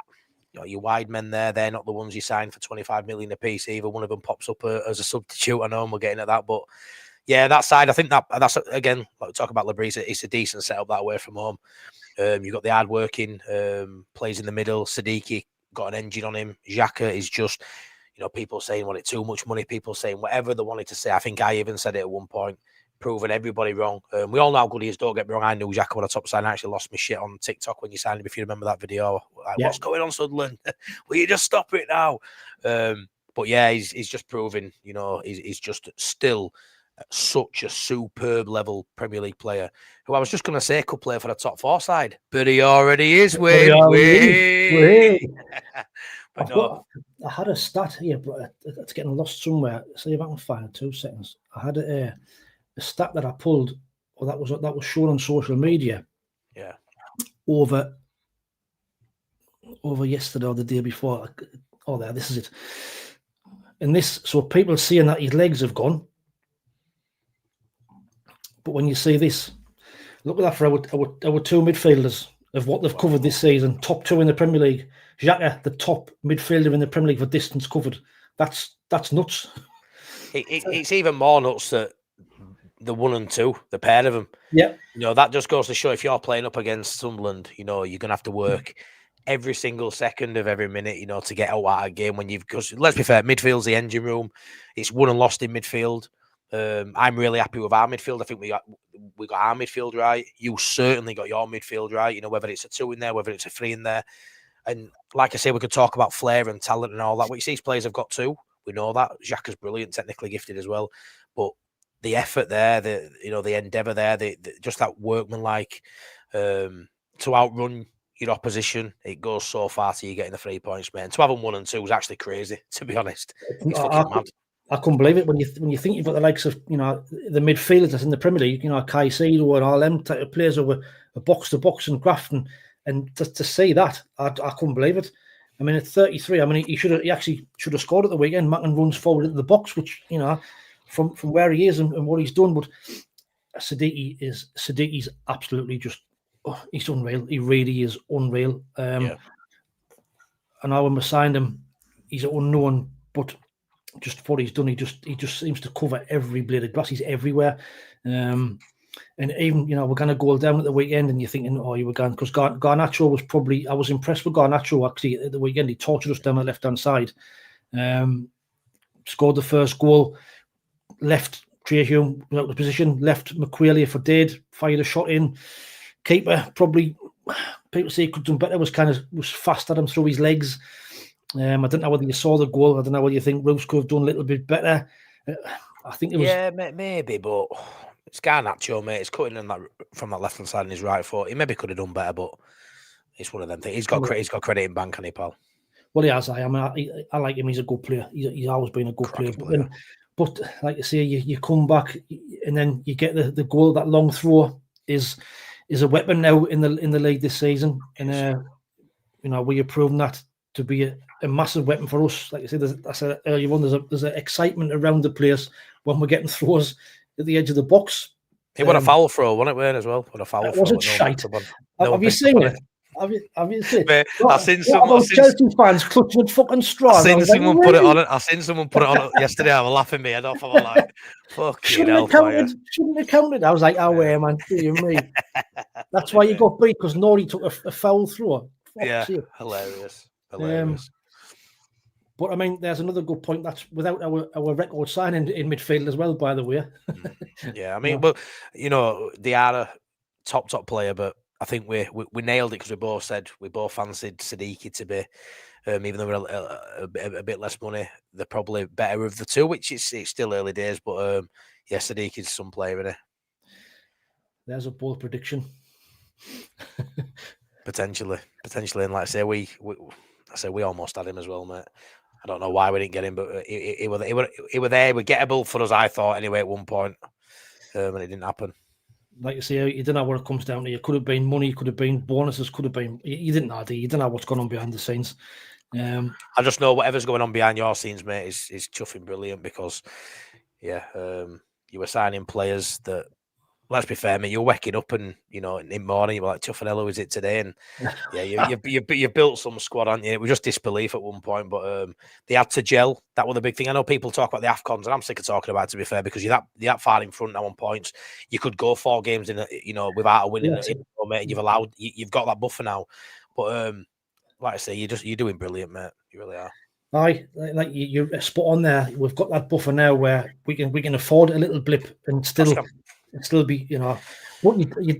you know, your wide men there, they're not the ones you signed for 25 million a piece either. One of them pops up as a substitute. I know, and we're getting at that. But yeah, that side, I think that's again, like we talk about Labrie, it's a decent setup that way from home. You've got the hard-working plays in the middle. Siddiqui got an engine on him. Xhaka is just, you know, people saying, well, it's too much money. People saying whatever they wanted to say. I think I even said it at one point, proving everybody wrong. We all know how good he is, don't get me wrong. I knew Xhaka on the top side. I actually lost my shit on TikTok when you signed him, if you remember that video. Like, what's going on, Sunderland? Will you just stop it now? But yeah, he's just proving, you know, he's just still such a superb level Premier League player, who I was just going to say could play for the top 4 side, but he already is. But no. I had a stat here, but it's getting lost somewhere. See if I can find it. 2 seconds. I had a stat that I pulled, or that was shown on social media. Yeah. Over yesterday or the day before. Oh, there. This is it. And this, so people seeing that his legs have gone. But when you see this, look at that for our 2 midfielders of what they've covered this season. Top 2 in the Premier League. Xhaka, the top midfielder in the Premier League for distance covered. That's nuts. It's even more nuts that the 1 and 2, the pair of them. Yeah. You know, that just goes to show if you're playing up against Sunderland, you know, you're going to have to work every single second of every minute, you know, to get out of a game because let's be fair, midfield's the engine room. It's won and lost in midfield. I'm really happy with our midfield. I think we got our midfield right. You certainly got your midfield right. You know, whether it's a 2 in there, whether it's a 3 in there. And like I say, we could talk about flair and talent and all that. What you see, these players have got too. We know that. Xhaka's brilliant, technically gifted as well. But the effort there, the endeavour there, just that workmanlike to outrun your opposition, it goes so far to you getting the 3 points, man. To have them 1 and 2 is actually crazy, to be honest. It's fucking mad. I couldn't believe it when you think you've got the likes of, you know, the midfielders in the Premier League, you know, Caicedo and all them type of players over a box to box and Grafton, and to see that, I couldn't believe it. I mean, at 33, I mean, he actually should have scored at the weekend. Mackin runs forward into the box, which, you know, from where he is and what he's done, but Siddiqui's absolutely just, he's unreal. He really is unreal. I know when we signed him, he's unknown, but just what he's done, he just seems to cover every blade of grass. He's everywhere. And even, you know, we're going to go down at the weekend and you're thinking, oh, you were going, because Garnacho was probably, I was impressed with Garnacho actually at the weekend. He tortured us down the left-hand side. Scored the first goal, left Trehew out of position, left McQuailey for dead, fired a shot in. Keeper probably, people say he could do better, was fast at him through his legs. I don't know whether you saw the goal. I don't know whether you think Roos could have done a little bit better. I think it was... Yeah, maybe, but it's Garnacho, mate. It's cutting in from that left-hand side on his right foot. He maybe could have done better, but it's one of them things. He's got credit in bank, hasn't he, pal? Well, he has. I like him. He's a good player. He's always been a good player. But like you say, you come back and then you get the goal. That long throw is a weapon now in the league this season, and you know, we have proven that to be a massive weapon for us. Like I said, I said earlier on, there's an excitement around the place when we're getting throws at the edge of the box. It was a foul throw, wasn't it, as well? What a foul throw. Wasn't shite. Have you seen it? Have you seen it? I've seen some Chelsea fans clutching fucking straws. I've seen someone put it on. I've seen someone put it on yesterday. I was laughing my head off. I was like, "Fucking hell!" Shouldn't have counted. I was like, "Oh, yeah, man, you me." That's why you got beat, because Nori took a foul throw. Yeah, hilarious. But I mean, there's another good point. That's without our record signing in midfield as well, by the way. Yeah, I mean, but you know, they are a top player, but I think we nailed it because we both fancied Siddiqui to be, even though we're a bit less money, they're probably better of the two, which it's still early days, but yeah, Siddiqui's some player, isn't he? There's a bold prediction. Potentially, and like I say, we almost had him as well, mate. I don't know why we didn't get him, but he were there. He was gettable for us, I thought, anyway, at one point, and it didn't happen. Like you say, you don't know what it comes down to. It could have been money, could have been bonuses, could have been. You didn't know, you don't know what's going on behind the scenes. I just know whatever's going on behind your scenes, mate, is chuffing brilliant because, yeah, you were signing players that. Let's be fair, mate. You're waking up and, you know, in the morning, you're like, tough and hello, is it today? And yeah, you built some squad, aren't you? It was just disbelief at one point, but they had to gel. That was the big thing. I know people talk about the AFCONs, and I'm sick of talking about it, to be fair, because you're that far in front now on points. You could go 4 games without a win, mate, and you've got that buffer now. But like I say, you're doing brilliant, mate. You really are. Aye, like you're spot on there. We've got that buffer now where we can afford a little blip and still be, you know,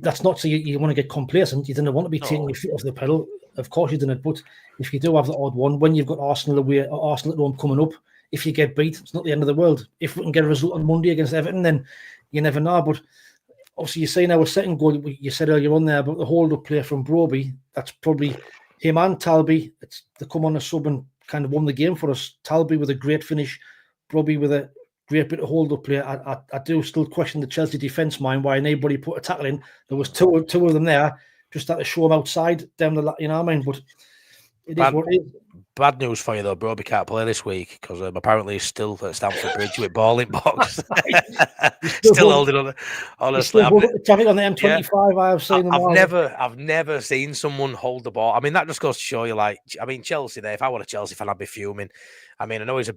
that's not so you want to get complacent. You didn't want to be taking your feet off the pedal. Of course you didn't, but if you do have the odd one, when you've got Arsenal away, or Arsenal at home coming up, if you get beat, it's not the end of the world. If we can get a result on Monday against Everton, then you never know. But obviously you're saying our second goal, you said earlier on there about the hold-up play from Broby, that's probably him and Talby. They come on a sub and kind of won the game for us. Talby with a great finish, Broby with a great bit of hold-up play. I do still question the Chelsea defence, mind, why anybody put a tackle in. There was two of them there, just had to show them outside down the, you know what I mean? But it is what it is. bad news for you though, bro. We can't play this week because apparently he's still at Stamford Bridge with ball in box. Still holding on. Honestly, traffic on the M25. I've seen them all. I've never seen someone hold the ball. I mean, that just goes to show you, like, I mean, Chelsea there. If I were a Chelsea fan, I'd be fuming. I mean, I know he's a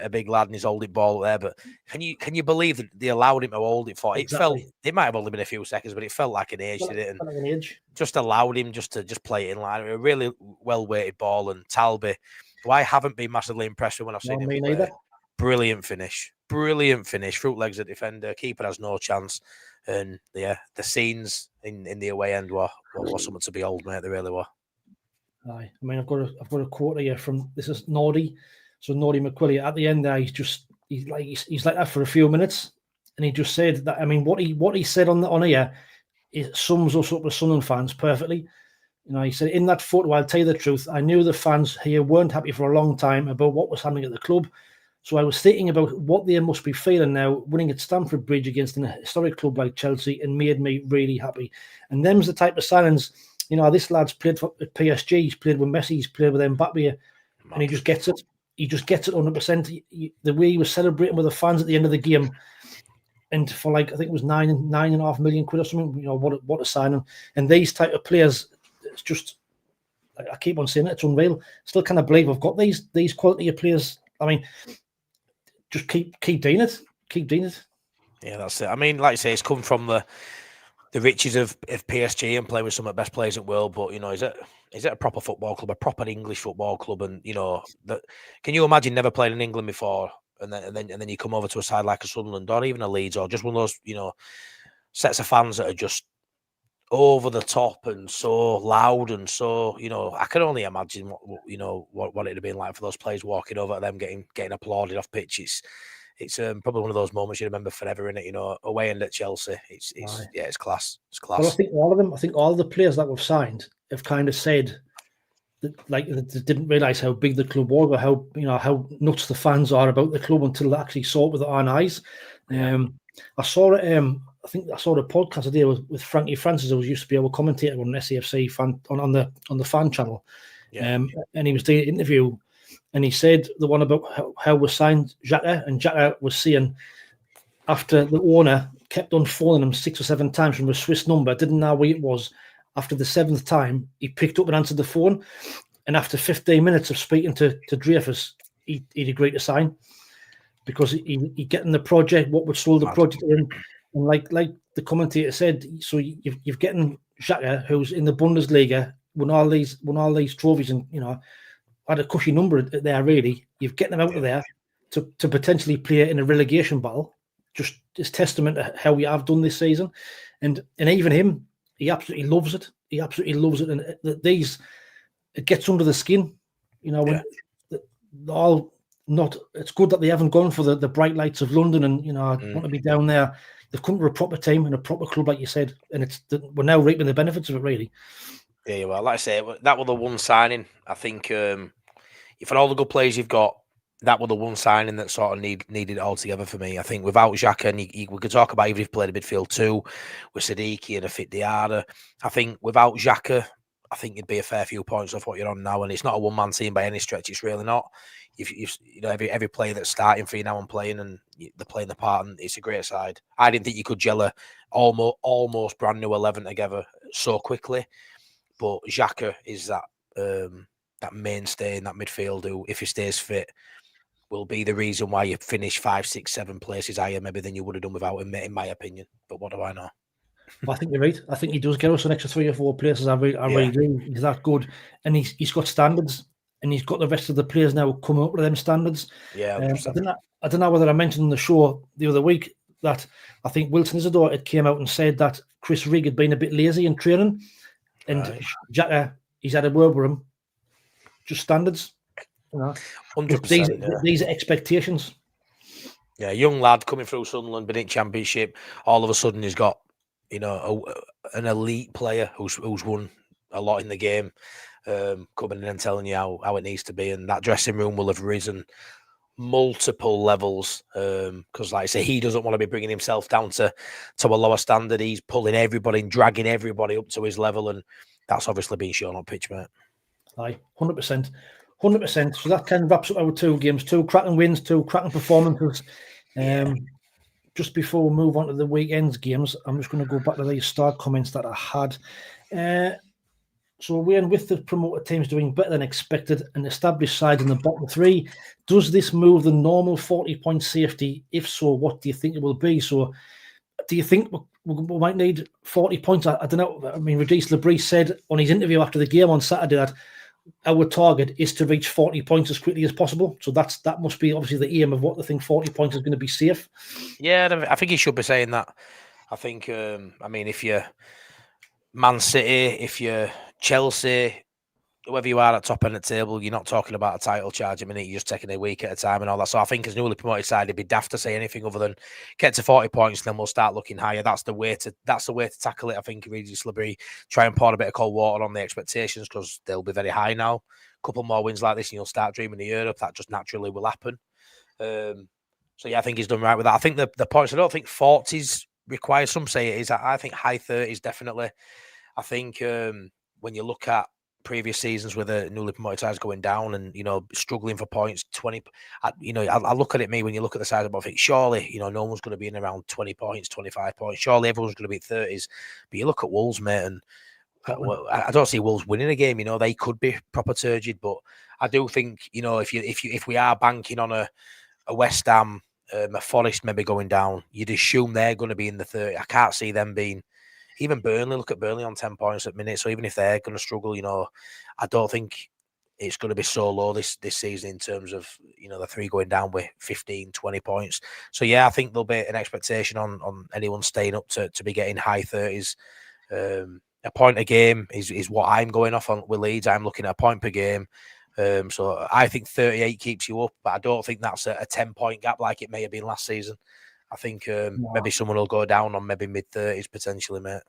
big lad and he's holding ball there, but can you believe that they allowed him to hold it for? Exactly. It might have only been a few seconds, but it felt like an age, did it? Like an age. Just allowed him to play it in line. A really well weighted ball, and Talby, who I haven't been massively impressed with when I've seen him play. Brilliant finish. Fruit legs a defender. Keeper has no chance. And yeah, the scenes in the away end were something to behold, mate. They really were. Aye. I mean, I've got a quote here from, this is Nordy. So Nordy McQuilly at the end there, he's like that for a few minutes, and he just said that. I mean, what he said on here, it sums us up as Sunderland fans perfectly. You know, he said, in that photo, I'll tell you the truth, I knew the fans here weren't happy for a long time about what was happening at the club. So I was thinking about what they must be feeling now, winning at Stamford Bridge against an historic club like Chelsea, and made me really happy. And them's the type of signings, you know, this lad's played at PSG, he's played with Messi, he's played with Mbappe, and he just gets it. He just gets it 100%. The way he was celebrating with the fans at the end of the game, and for like, I think it was £9.5 million or something, you know, what a signing. And these type of players, it's just, I keep on saying it, it's unreal. Still can't believe we've got these quality of players. I mean, just keep doing it. Keep doing it. Yeah, that's it. I mean, like I say, it's come from the riches of PSG and playing with some of the best players in the world. But, you know, is it a proper football club, a proper English football club? And, you know, can you imagine never playing in England before, and then you come over to a side like a Sunderland or even a Leeds, or just one of those, you know, sets of fans that are just over the top and so loud and so, you know, I can only imagine what it'd have been like for those players walking over to them, getting applauded off pitch. It's probably one of those moments you remember forever, in it. You know, away end at Chelsea. It's class. It's class. Well, I think all the players that we've signed have kind of said that, like, they didn't realise how big the club was, or how nuts the fans are about the club until they actually saw it with their own eyes. I saw it. I think I saw the podcast today with Frankie Francis, who used to be our commentator on SAFC fan on the fan channel. Yeah. And he was doing an interview, and he said the one about how we signed Xhaka, and Xhaka was saying after the owner kept on phoning him 6 or 7 times from a Swiss number, didn't know where it was. After the 7th time, he picked up and answered the phone, and after 15 minutes of speaking to Dreyfus, he'd agreed to sign, because he getting the project, what would slow the project in. And like the commentator said, so you've getting Xhaka, who's in the Bundesliga, won all these trophies, and, you know, had a cushy number there. Really, you've getting him out of there to potentially play in a relegation battle. Just is testament to how we have done this season, and even him, he absolutely loves it. He absolutely loves it, and it gets under the skin. You know, when all not. It's good that they haven't gone for the bright lights of London, and, you know, want to be down there. They've come to a proper team and a proper club, like you said, and we're now reaping the benefits of it, really. Yeah, well, like I say, that was the one signing. I think for all the good players you've got, that was the one signing that sort of needed it all together for me. I think without Xhaka, and we could talk about even if he played a midfield too, with Siddiqui and a fit Diarra. I think without Xhaka, I think it'd be a fair few points off what you're on now, and it's not a one-man team by any stretch. It's really not. You know, every player that's starting for you now and playing, and they're playing the part, and it's a great side. I didn't think you could gel a almost brand new 11 together so quickly, but Xhaka is that mainstay in that midfield who, if he stays fit, will be the reason why you finish 5, 6, 7 places higher maybe than you would have done without him, in my opinion. But what do I know? I think you're right. I think he does get us an extra 3 or 4 places. I really do. He's that good, and he's got standards. And he's got the rest of the players now coming up with them standards. Yeah, I don't know whether I mentioned on the show the other week that I think Wilson Isidore had came out and said that Chris Rigg had been a bit lazy in training, and Xhaka, he's had a word with him. Just standards, you know. 100%. These are expectations. Yeah, young lad coming through Sunderland, been in Championship. All of a sudden, he's got, you know, an elite player who's won a lot in the game. Coming in and telling you how it needs to be, and that dressing room will have risen multiple levels, because like I say, he doesn't want to be bringing himself down to a lower standard. He's pulling everybody and dragging everybody up to his level, and that's obviously being shown on pitch, mate. Aye, 100%. 100%. So that kind of wraps up our 2 games, 2 cracking wins, 2 cracking performances. Just before we move on to the weekend's games, I'm just going to go back to these start comments that I had. So we're with the promoted teams doing better than expected and established sides in the bottom 3. Does this move the normal 40-point safety? If so, what do you think it will be? So do you think we might need 40 points? I don't know. I mean, Régis Labrie said on his interview after the game on Saturday that our target is to reach 40 points as quickly as possible. So that must be obviously the aim of what they think 40 points is going to be safe. Yeah, I think he should be saying that. I think, I mean, if you're Man City, if you're Chelsea, whoever you are at top end of the table, you're not talking about a title charge a minute. You're just taking a week at a time and all that. So I think as newly promoted side, it'd be daft to say anything other than get to 40 points, and then we'll start looking higher. That's the way to tackle it. I think Régis Labrie try and pour a bit of cold water on the expectations because they'll be very high now. A couple more wins like this, and you'll start dreaming of Europe. That just naturally will happen. So yeah, I think he's done right with that. I think the points. I don't think 40s require. Some say it is. I think high 30s definitely. I think when you look at previous seasons with the newly promoted sides going down and, struggling for points, 20, I look at it, when you look at the size of it, I think surely, no one's going to be in around 20 points, 25 points. Surely everyone's going to be 30s. But you look at Wolves, mate, and I don't see Wolves winning a game. They could be proper turgid, but I do think, if we are banking on a West Ham, a Forest maybe going down, you'd assume they're going to be in the 30. I can't see them being. Even Burnley, look at Burnley on 10 points at minute. So even if they're going to struggle, I don't think it's going to be so low this season in terms of, the 3 going down with 15, 20 points. So yeah, I think there'll be an expectation on anyone staying up to be getting high 30s. A point a game is what I'm going off on with Leeds. I'm looking at a point per game. So I think 38 keeps you up, but I don't think that's a 10-point gap like it may have been last season. I think maybe someone will go down on maybe mid-30s potentially, mate.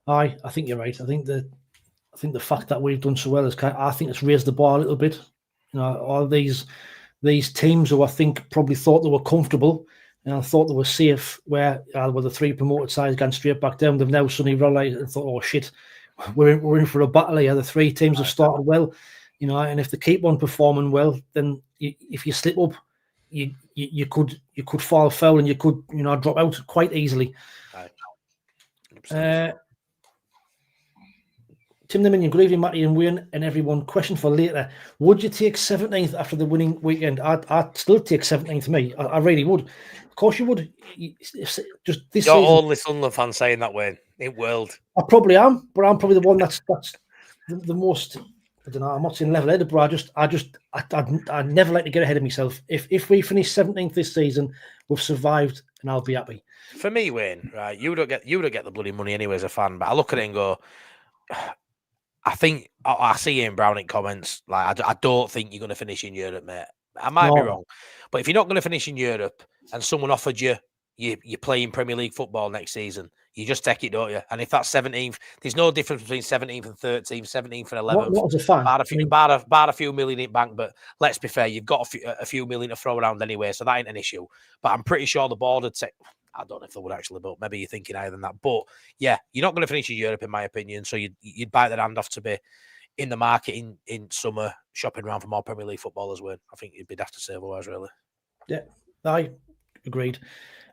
I think you're right. I think the fact that we've done so well I think it's raised the bar a little bit. All these teams who I think probably thought they were comfortable and I thought they were safe, where with the 3 promoted sides gone straight back down, they've now suddenly realised and thought, oh shit, we're in for a battle here. The 3 teams have started well, and if they keep on performing well, then if you slip up, you could fall foul and you could drop out quite easily. Tim the Minion, good evening, Matty and Wayne and everyone. Question for later: would you take 17th after the winning weekend? I'd still take 17th. Me, I really would. Of course, you would. Just this. You're only Sunderland fan saying that, Wayne. In world, I probably am, but I'm probably the one that's the most. I don't know. I'm not saying level-headed, but I never like to get ahead of myself. If we finish 17th this season, we've survived, and I'll be happy. For me, Wayne, right? You don't get the bloody money anyway as a fan, but I look at it and go, I think I see Ian Brown in comments like I don't think you're going to finish in Europe, mate. I might be wrong, but if you're not going to finish in Europe and someone offered you're playing Premier League football next season, you just take it, don't you? And if that's 17th, there's no difference between 17th and 13th, 17th and 11th. What as a fan? Bar a few million in bank, but let's be fair, you've got a few million to throw around anyway, so that ain't an issue. But I'm pretty sure the board would say, I don't know if they would actually, but maybe you're thinking higher than that. But yeah, you're not going to finish in Europe, in my opinion. So you'd bite that hand off to be in the market in summer, shopping around for more Premier League footballers. Win. I think you'd be daft to say otherwise, really. Yeah, I agreed.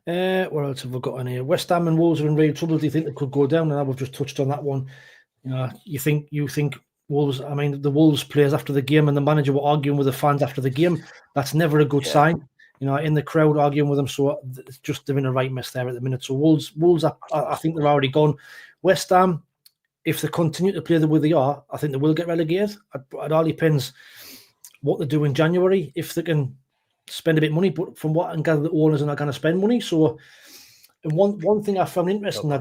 What else have we got on here? West Ham and Wolves are in real trouble. Do you think they could go down? And we've just touched on that one. You think Wolves? I mean, the Wolves players after the game and the manager were arguing with the fans after the game. That's never a good sign. In the crowd arguing with them. So it's just they're in a right mess there at the minute. So Wolves, I think they're already gone. West Ham, if they continue to play the way they are, I think they will get relegated. It all depends what they do in January. If they can spend a bit of money, but from what I can gather, the owners are not going to spend money. So, and one thing I found interesting, I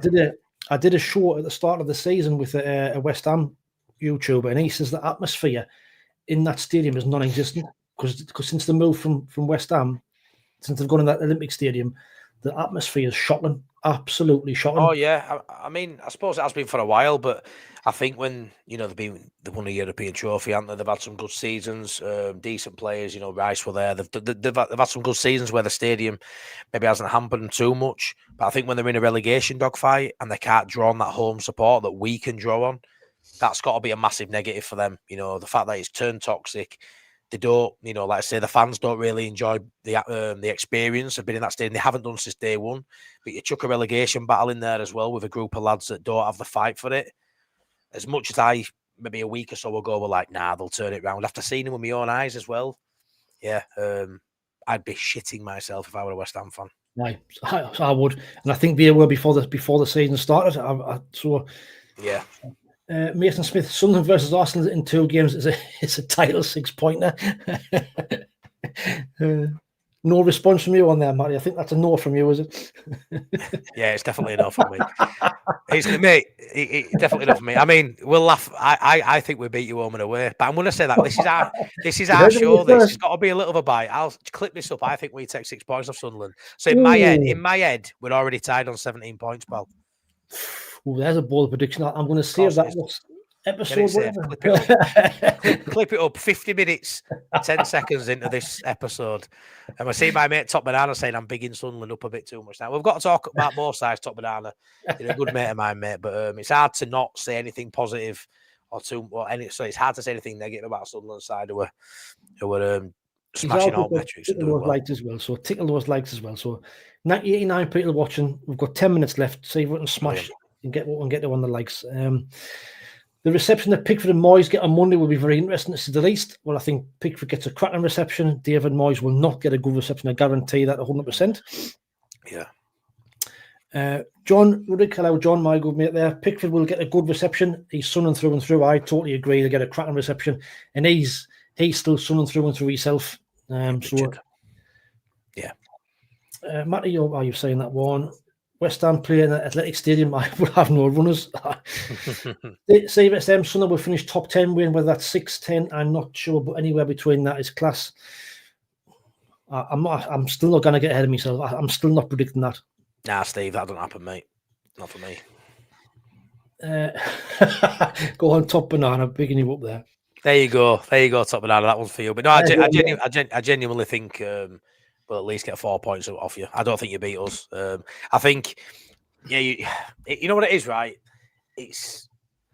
did a show at the start of the season with a West Ham YouTuber, and he says the atmosphere in that stadium is non-existent because since the move from West Ham, since they've gone in that Olympic Stadium, the atmosphere is shocking, absolutely shocking. Oh yeah, I mean, I suppose it has been for a while, but I think when they've won a European trophy, haven't they? They've had some good seasons, decent players. Rice were there. They've had some good seasons where the stadium maybe hasn't hampered them too much. But I think when they're in a relegation dogfight and they can't draw on that home support that we can draw on, that's got to be a massive negative for them. The fact that it's turned toxic. they don't, like I say, the fans don't really enjoy the experience of being in that stadium. They haven't done since day one. But you chuck a relegation battle in there as well with a group of lads that don't have the fight for it. As much as maybe a week or so ago, were like, nah, they'll turn it around. After seeing them with my own eyes as well, yeah, I'd be shitting myself if I were a West Ham fan. Right, I would, and I think they were before the season started. Yeah. Mason Smith, Sunderland versus Arsenal in 2 games is a title 6-pointer. No response from you on there, Matty. I think that's a no from you, is it? Yeah, it's definitely a no from me. It's definitely enough for me. I mean, we'll laugh. I think we beat you home and away, but I'm going to say that this is our show. This has got to be a little of a bite. I'll clip this up. I think we take 6 points off Sunderland. So in my head, we're already tied on 17 points, pal. Ooh, there's a bold prediction. I'm going to save that episode. Clip it up. 50 minutes, 10 seconds into this episode, and I see my mate Top Banana saying I'm bigging Sunderland up a bit too much now. We've got to talk about more sides. Top Banana, you're a good mate of mine, mate, but it's hard to not say anything positive so it's hard to say anything negative about Sunderland side who were smashing all metrics and doing well. Likes as well. So tickle those likes as well. So 89 people watching. We've got 10 minutes left. See if we can smash and get to on the likes. The reception that Pickford and Moyes get on Monday will be very interesting, to say the least. Well, I think Pickford gets a cracking reception. David Moyes will not get a good reception. I guarantee that 100%. Yeah. John Ruddick, hello, John, my good mate there. Pickford will get a good reception. He's Sunderland through and through. I totally agree. He'll get a cracking reception. And he's still Sunderland through and through himself. Yeah. Matty, are you saying that one? West Ham play in the Athletic Stadium. I would have no runners. SAFC Sunderland will finish top 10 win, whether that's 6-10, I'm not sure, but anywhere between that is class. I'm still not going to get ahead of myself. I'm still not predicting that. Nah, Steve, that doesn't happen, mate. Not for me. Go on, Top Banana, picking you up there. There you go, Top Banana. That one's for you. But no, I genuinely think we'll at least get 4 points off you. I don't think you beat us. I think, you know what it is, right?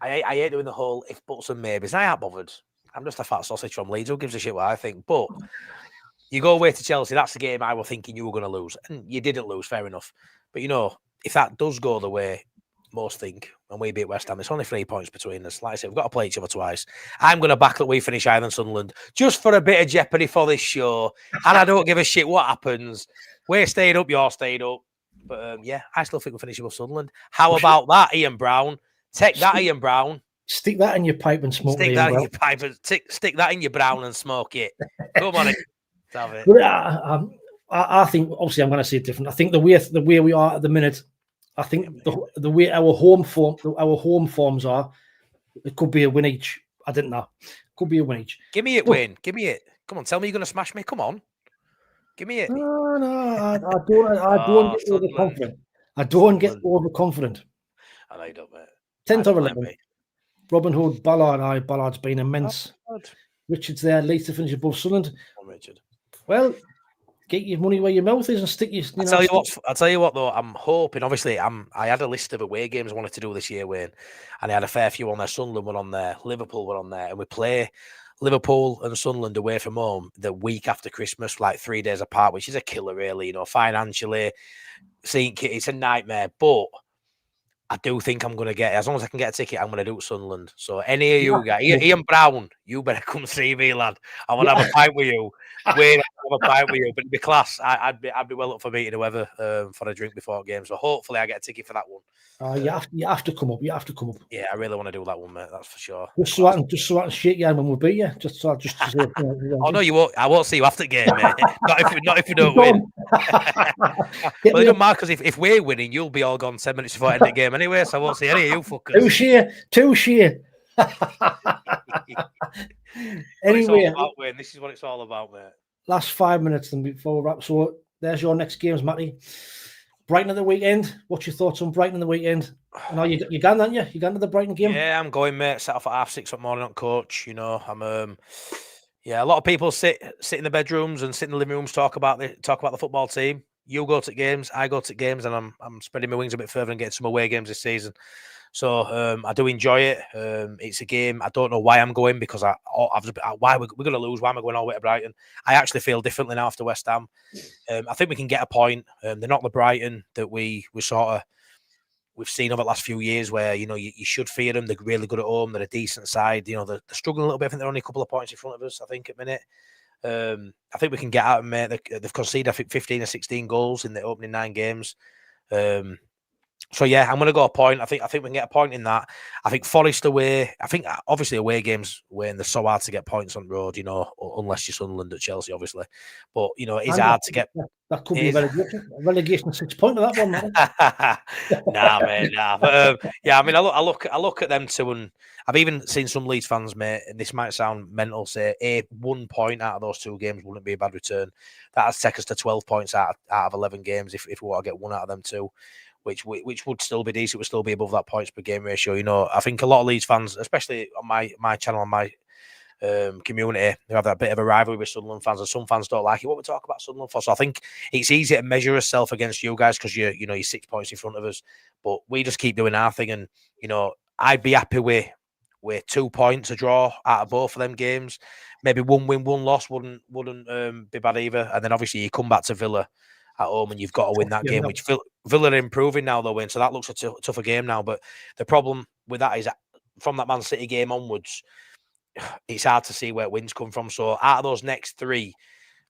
I hate doing the whole if buts and maybes. I ain't bothered. I'm just a fat sausage from Leeds. Who gives a shit what I think? But you go away to Chelsea. That's the game I was thinking you were going to lose, and you didn't lose. Fair enough. But if that does go the way most think, when we beat West Ham, it's only 3 points between us. Like I said, we've got to play each other twice. I'm going to back that we finish higher than Sunderland just for a bit of jeopardy for this show. And I don't give a shit what happens. We're staying up, you're staying up. But I still think we'll finish above Sunderland. How about that, Ian Brown? Take that, Ian Brown. Stick that in your pipe and smoke it. Stick that in your pipe and stick that in your brown and smoke it. Come on, have it. But I think obviously I'm going to say it different. I think the way we are at the minute, I think the way our home forms are, it could be a win each. I didn't know. Could be a win each. Give me it, Wayne. Give me it. Come on, tell me you're going to smash me. Come on. Give me it. No, I don't get overconfident. I don't get overconfident. I know you don't, mate. 10th or 11th. Robin Hood, Ballard. Ballard's been immense. Richard's there, Leeds to finish above Sunderland. Richard. Well, get your money where your mouth is and stick your. I'll tell you what though. I'm hoping. Obviously, I had a list of away games I wanted to do this year, Wayne, and I had a fair few on there. Sunderland were on there, Liverpool were on there, and we play Liverpool and Sunderland away from home the week after Christmas, like 3 days apart, which is a killer, really. Financially, it's a nightmare, but I do think I'm going to get, as long as I can get a ticket, I'm going to do Sunderland. So any of you guys, Ian Brown, you better come see me, lad. I want to have a pint with you. Wayne, I have a pint with you, but it'd be class. I'd be well up for meeting whoever for a drink before a game. So hopefully I get a ticket for that one. You have to come up. Yeah, I really want to do that one, mate. That's for sure. Just so I can shake your hand when we beat you. Oh no, you won't. I won't see you after the game, mate. not if we don't win. Well, it doesn't matter because if we're winning, you'll be all gone 10 minutes before end of the game anyway. So I won't see any of you fuckers. Touche. Anyway, this is what it's all about, mate. Last 5 minutes then before we wrap. So there's your next games, Matty. Brighton at the weekend. What's your thoughts on Brighton at the weekend? No, you gone, aren't you? You gone to the Brighton game? Yeah, I'm going, mate. Set off at 6:30 morning on coach. I'm a lot of people sit in the bedrooms and sit in the living rooms, talk about the football team. You go to games, I go to games, and I'm spreading my wings a bit further and getting some away games this season. So I do enjoy it. It's a game. I don't know why I'm going because why we're going to lose. Why am I going all the way to Brighton? I actually feel differently now after West Ham. I think we can get a point. They're not the Brighton that we've seen over the last few years where, you should fear them. They're really good at home. They're a decent side. They're struggling a little bit. I think they're only a couple of points in front of us, I think, at the minute. I think we can get out of them, mate. They've conceded, I think, 15 or 16 goals in the opening 9 games. So yeah, I'm going to go a point. I think we can get a point in that. I think Forest away. I think obviously away games when they're so hard to get points on the road, unless you're Sunderland at Chelsea, obviously. But it is hard to get. That could be a relegation 6 point of that one, man. Nah, mate, nah. But yeah, I mean, I look at them too, and I've even seen some Leeds fans, mate, and this might sound mental, say 1 point out of those 2 games wouldn't be a bad return. That'd take us to 12 points out of 11 games if we want to get 1 out of them too. Which would still be decent, would still be above that points per game ratio. I think a lot of Leeds fans, especially on my channel, on my community, they have that bit of a rivalry with Sunderland fans, and some fans don't like it. What we talk about Sunderland for, so I think it's easy to measure ourselves against you guys because you're 6 points in front of us, but we just keep doing our thing, and I'd be happy with 2 points, a draw out of both of them games. Maybe 1 win, 1 loss wouldn't be bad either, and then obviously you come back to Villa at home and you've got to win that game, which Villa are improving now, though, so that looks a tougher game now. But the problem with that is that from that Man City game onwards, it's hard to see where wins come from. So out of those next 3,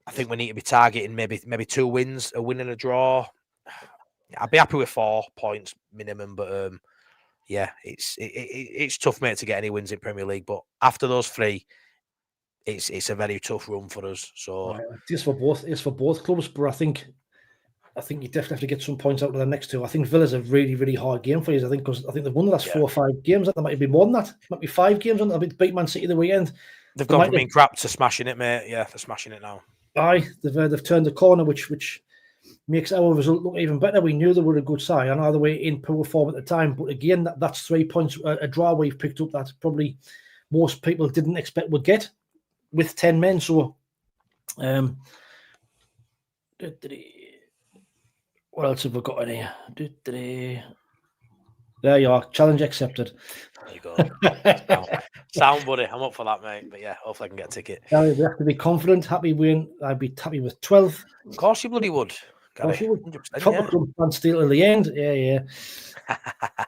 I think we need to be targeting maybe 2 wins, a win and a draw. I'd be happy with 4 points minimum, but yeah, it's tough, mate, to get any wins in Premier League. But after those 3, it's a very tough run for us. So it's for both clubs, but I think you definitely have to get some points out of the next 2. I think Villa's a really, really hard game for you. Because I think they've won the last 4 or 5 games. That there might be more than that. It might be 5 games on. They'll beat Man City the weekend. They've gone from being crap to smashing it, mate. Yeah, they're smashing it now. Aye, they've turned the corner, which makes our result look even better. We knew they were a good side. I know they were in poor form at the time, but again, that's 3 points. A draw we've picked up that probably most people didn't expect would get with 10 men. So, what else have we got in here? There you are. Challenge accepted. There you go. Sound buddy. I'm up for that, mate. But yeah, hopefully I can get a ticket. We have to be confident. Happy win. I'd be happy with 12. Of course you bloody would. Proper club fan still at the end. Yeah.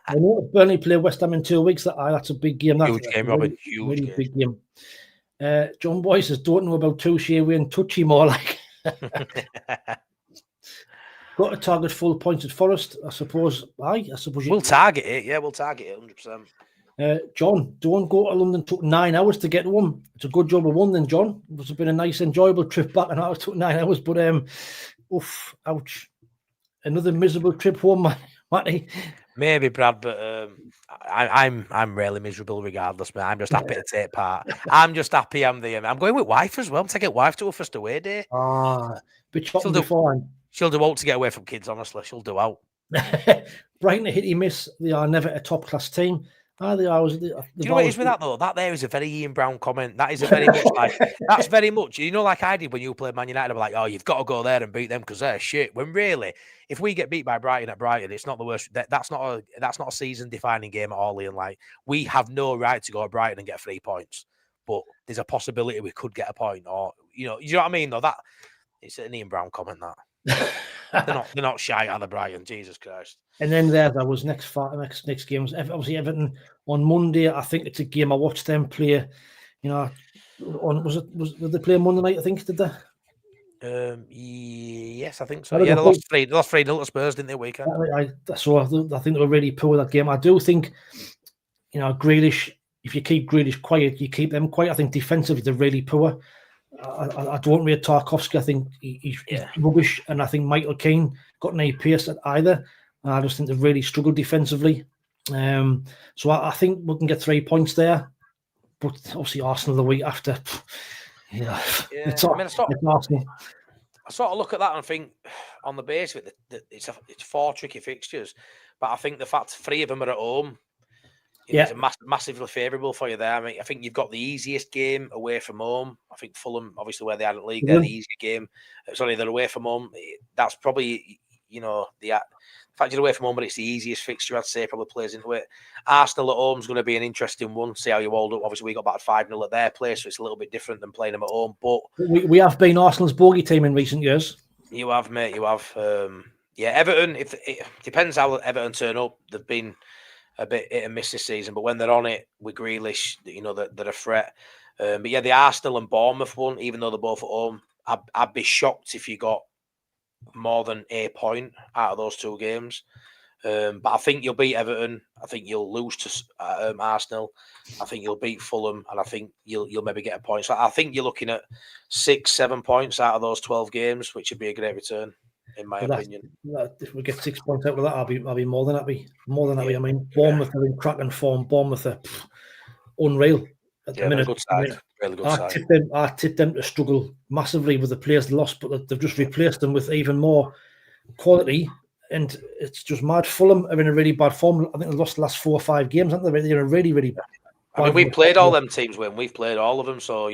I know Burnley play West Ham in 2 weeks. That's a big game. Huge game, Robin. Huge big game. John Boy says, don't know about Touche and Touchy more like. Got to target full points at Forest, I suppose. We'll target it. Yeah, we'll target it 100%. John, don't go to London. Took 9 hours to get home. It's a good job of 1 then, John. It was been a nice, enjoyable trip back, and it took 9 hours. But ouch! Another miserable trip home, Matty. Maybe, Brad, but I'm really miserable regardless, man. I'm just happy to take part. I'm just happy I'm going with wife as well. I'm taking wife to a first away day. Bit shopping beforehand. She'll do out to get away from kids, honestly. She'll do out. Brighton, a hit miss. They are never a top-class team. They are. Do you know what it is with that, though? That there is a very Ian Brown comment. That is a very much like, that's very much, like I did when you played Man United. I'm like, oh, you've got to go there and beat them because they're shit. When really, if we get beat by Brighton at Brighton, it's not the worst. That's not a season-defining game at all, Ian. Like, we have no right to go to Brighton and get 3 points. But there's a possibility we could get a point, or, you know what I mean, though? That, it's an Ian Brown comment, that. they're not shy out of Brighton, Jesus Christ. And then there was next games. Obviously Everton on Monday. I think it's a game I watched them play. Did they play Monday night? I think did they? Yes, I think so. Yeah, they lost 3-0 to Spurs, didn't they? Weekend. So I think they were really poor that game. I do think, Grealish. If you keep Grealish quiet, you keep them quiet. I think defensively they're really poor. I don't rate Tarkowski. I think he's rubbish, and I think Michael Keane got any pace at either. I just think they really struggled defensively. So I think we can get 3 points there. But obviously Arsenal the week after. It's Arsenal. I sort of look at that and think, on the basis of it, that it's 4 tricky fixtures, but I think the fact 3 of them are at home. It's massively favourable for you there. I mean, I think you've got the easiest game away from home. I think Fulham, obviously, where they are in the league, they're the easier game. They're away from home. That's probably, the fact, you're away from home, but it's the easiest fixture, I'd say, probably plays into it. Arsenal at home is going to be an interesting one. See how you hold up. Obviously, we got about 5-0 at their place, so it's a little bit different than playing them at home. But we have been Arsenal's bogey team in recent years. You have, mate. You have. Yeah, Everton. If it depends how Everton turn up, they've been a bit hit and miss this season. But when they're on it with Grealish, they're a threat. But yeah, the Arsenal and Bournemouth one, even though they're both at home, I'd be shocked if you got more than a point out of those two games. But I think you'll beat Everton. I think you'll lose to Arsenal. I think you'll beat Fulham, and I think you'll maybe get a point. So I think you're looking at 6-7 points out of those 12 games, which would be a great return, in my opinion. If we get 6 points out of that, I'll be more than happy. More than happy. I mean, Bournemouth are in cracking form. Bournemouth are unreal at the minute. Good side. Really good side. I tipped them to struggle massively with the players they lost, but they've just replaced them with even more quality. And it's just mad. Fulham are in a really bad form. I think they lost the last 4 or 5 games, haven't they? They're in a really, really bad. I mean, we've played all them teams, Win. We've played all of them. So,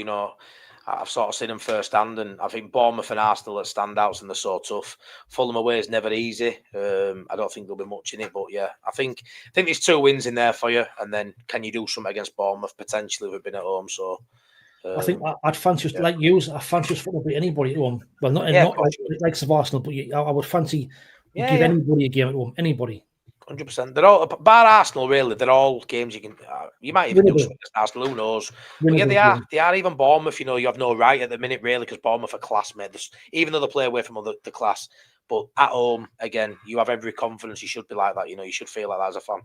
I've sort of seen them firsthand. And I think Bournemouth and Arsenal are standouts and they're so tough. Fulham away is never easy. I don't think there'll be much in it. But yeah, I think there's 2 wins in there for you. And then can you do something against Bournemouth? Potentially, we've been at home. So I think I'd fancy like you. I fancy us to beat anybody at home. Well, not like Arsenal, but I would fancy give anybody a game at home. Anybody. 100%. They're all, bar Arsenal, really. They're all games you can. You might even do something against Arsenal. Who knows? But yeah, they are even Bournemouth. You have no right at the minute, really, because Bournemouth are class, mate. Even though they play away from the class, but at home, again, you have every confidence. You should be like that. You should feel like that as a fan.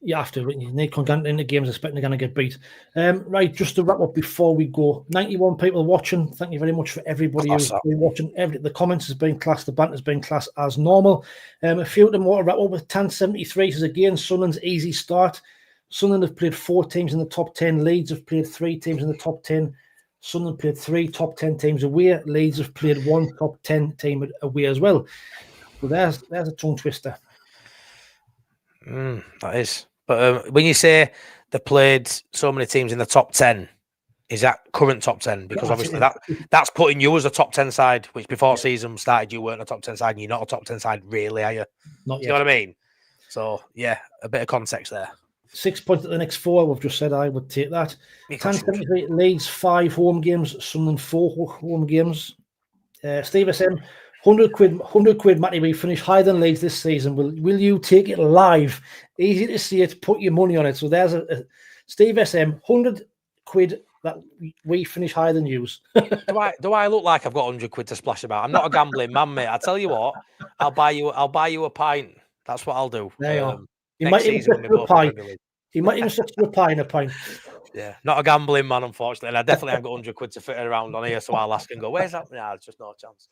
You have to. You need to come into games expecting they're going to get beat. Right, just to wrap up before we go, 91 people watching. Thank you very much for everybody who's been watching. The comments has been class, the banter has been class as normal. A few of them want to wrap up with 1073 says again, Sunderland's easy start. Sunderland have played 4 teams in the top 10. Leeds have played 3 teams in the top 10. Sunderland played 3 top 10 teams away. Leeds have played 1 top 10 team away as well. So there's a tongue twister. That is. But when you say they played so many teams in the top 10, is that current top 10? Because obviously that's putting you as a top 10 side, which before season started, you weren't a top 10 side, and you're not a top 10 side, really, are you? Not yet. You know what I mean? So, yeah, a bit of context there. 6 points at the next 4, we've just said I would take that. 1073 Leeds 5 home games, Sunderland 4 home games. Steve SM, 100 quid, Matty. We finish higher than Leeds this season. Will you take it live? Easy to see it. Put your money on it. So there's a Steve SM, 100 quid that we finish higher than yous. Do I look like I've got 100 quid to splash about? I'm not a gambling man, mate. I tell you what, I'll buy you a pint. That's what I'll do. There you are. You might even set you a pint. You might even set you a pint, Yeah, not a gambling man, unfortunately. And I definitely haven't got 100 quid to fit around on here, so I'll ask and go, where's that? Nah, there's just no chance.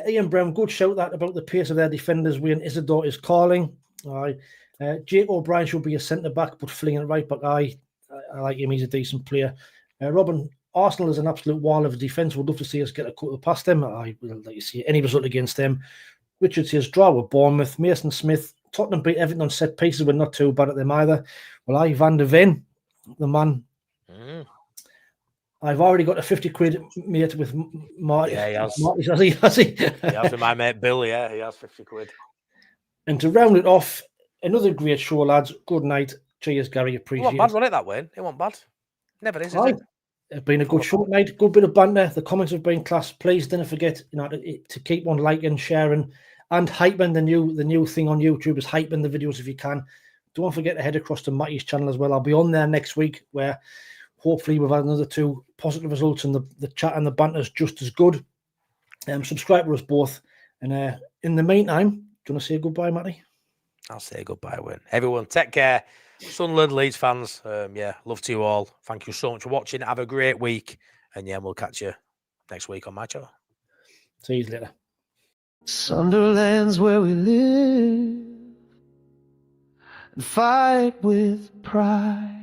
Ian Brown, good shout that about the pace of their defenders. Wayne Isidore is calling. Jake O'Brien should be a centre back, but flinging right back. I like him. He's a decent player. Robin, Arsenal is an absolute wall of defence. Would love to see us get a couple past them. I would like to see any result against them. Richard says draw with Bournemouth. Mason Smith, Tottenham beat Everton on set pieces. We're not too bad at them either. Well, Van der Ven, the man. I've already got a 50 quid mate with Marty. Yeah, he has. Marty, has he? He has with my mate Bill, yeah. He has 50 quid. And to round it off, another great show, lads. Good night. Cheers, Gary. Appreciate it. It wasn't bad, wasn't it, that way? It wasn't bad. Never is it? It's been a good show tonight. Good bit of banter. The comments have been class. Please don't forget to keep on liking, sharing, and hyping the new thing on YouTube is hyping the videos if you can. Don't forget to head across to Matty's channel as well. I'll be on there next week where hopefully we've had another 2 positive results and the chat and the banter is just as good. Subscribe to us both. And in the meantime, do you want to say goodbye, Matty? I'll say goodbye, Win. Everyone, take care. Sunderland, Leeds fans, love to you all. Thank you so much for watching. Have a great week. And we'll catch you next week on my show. See you later. Sunderland's where we live and fight with pride.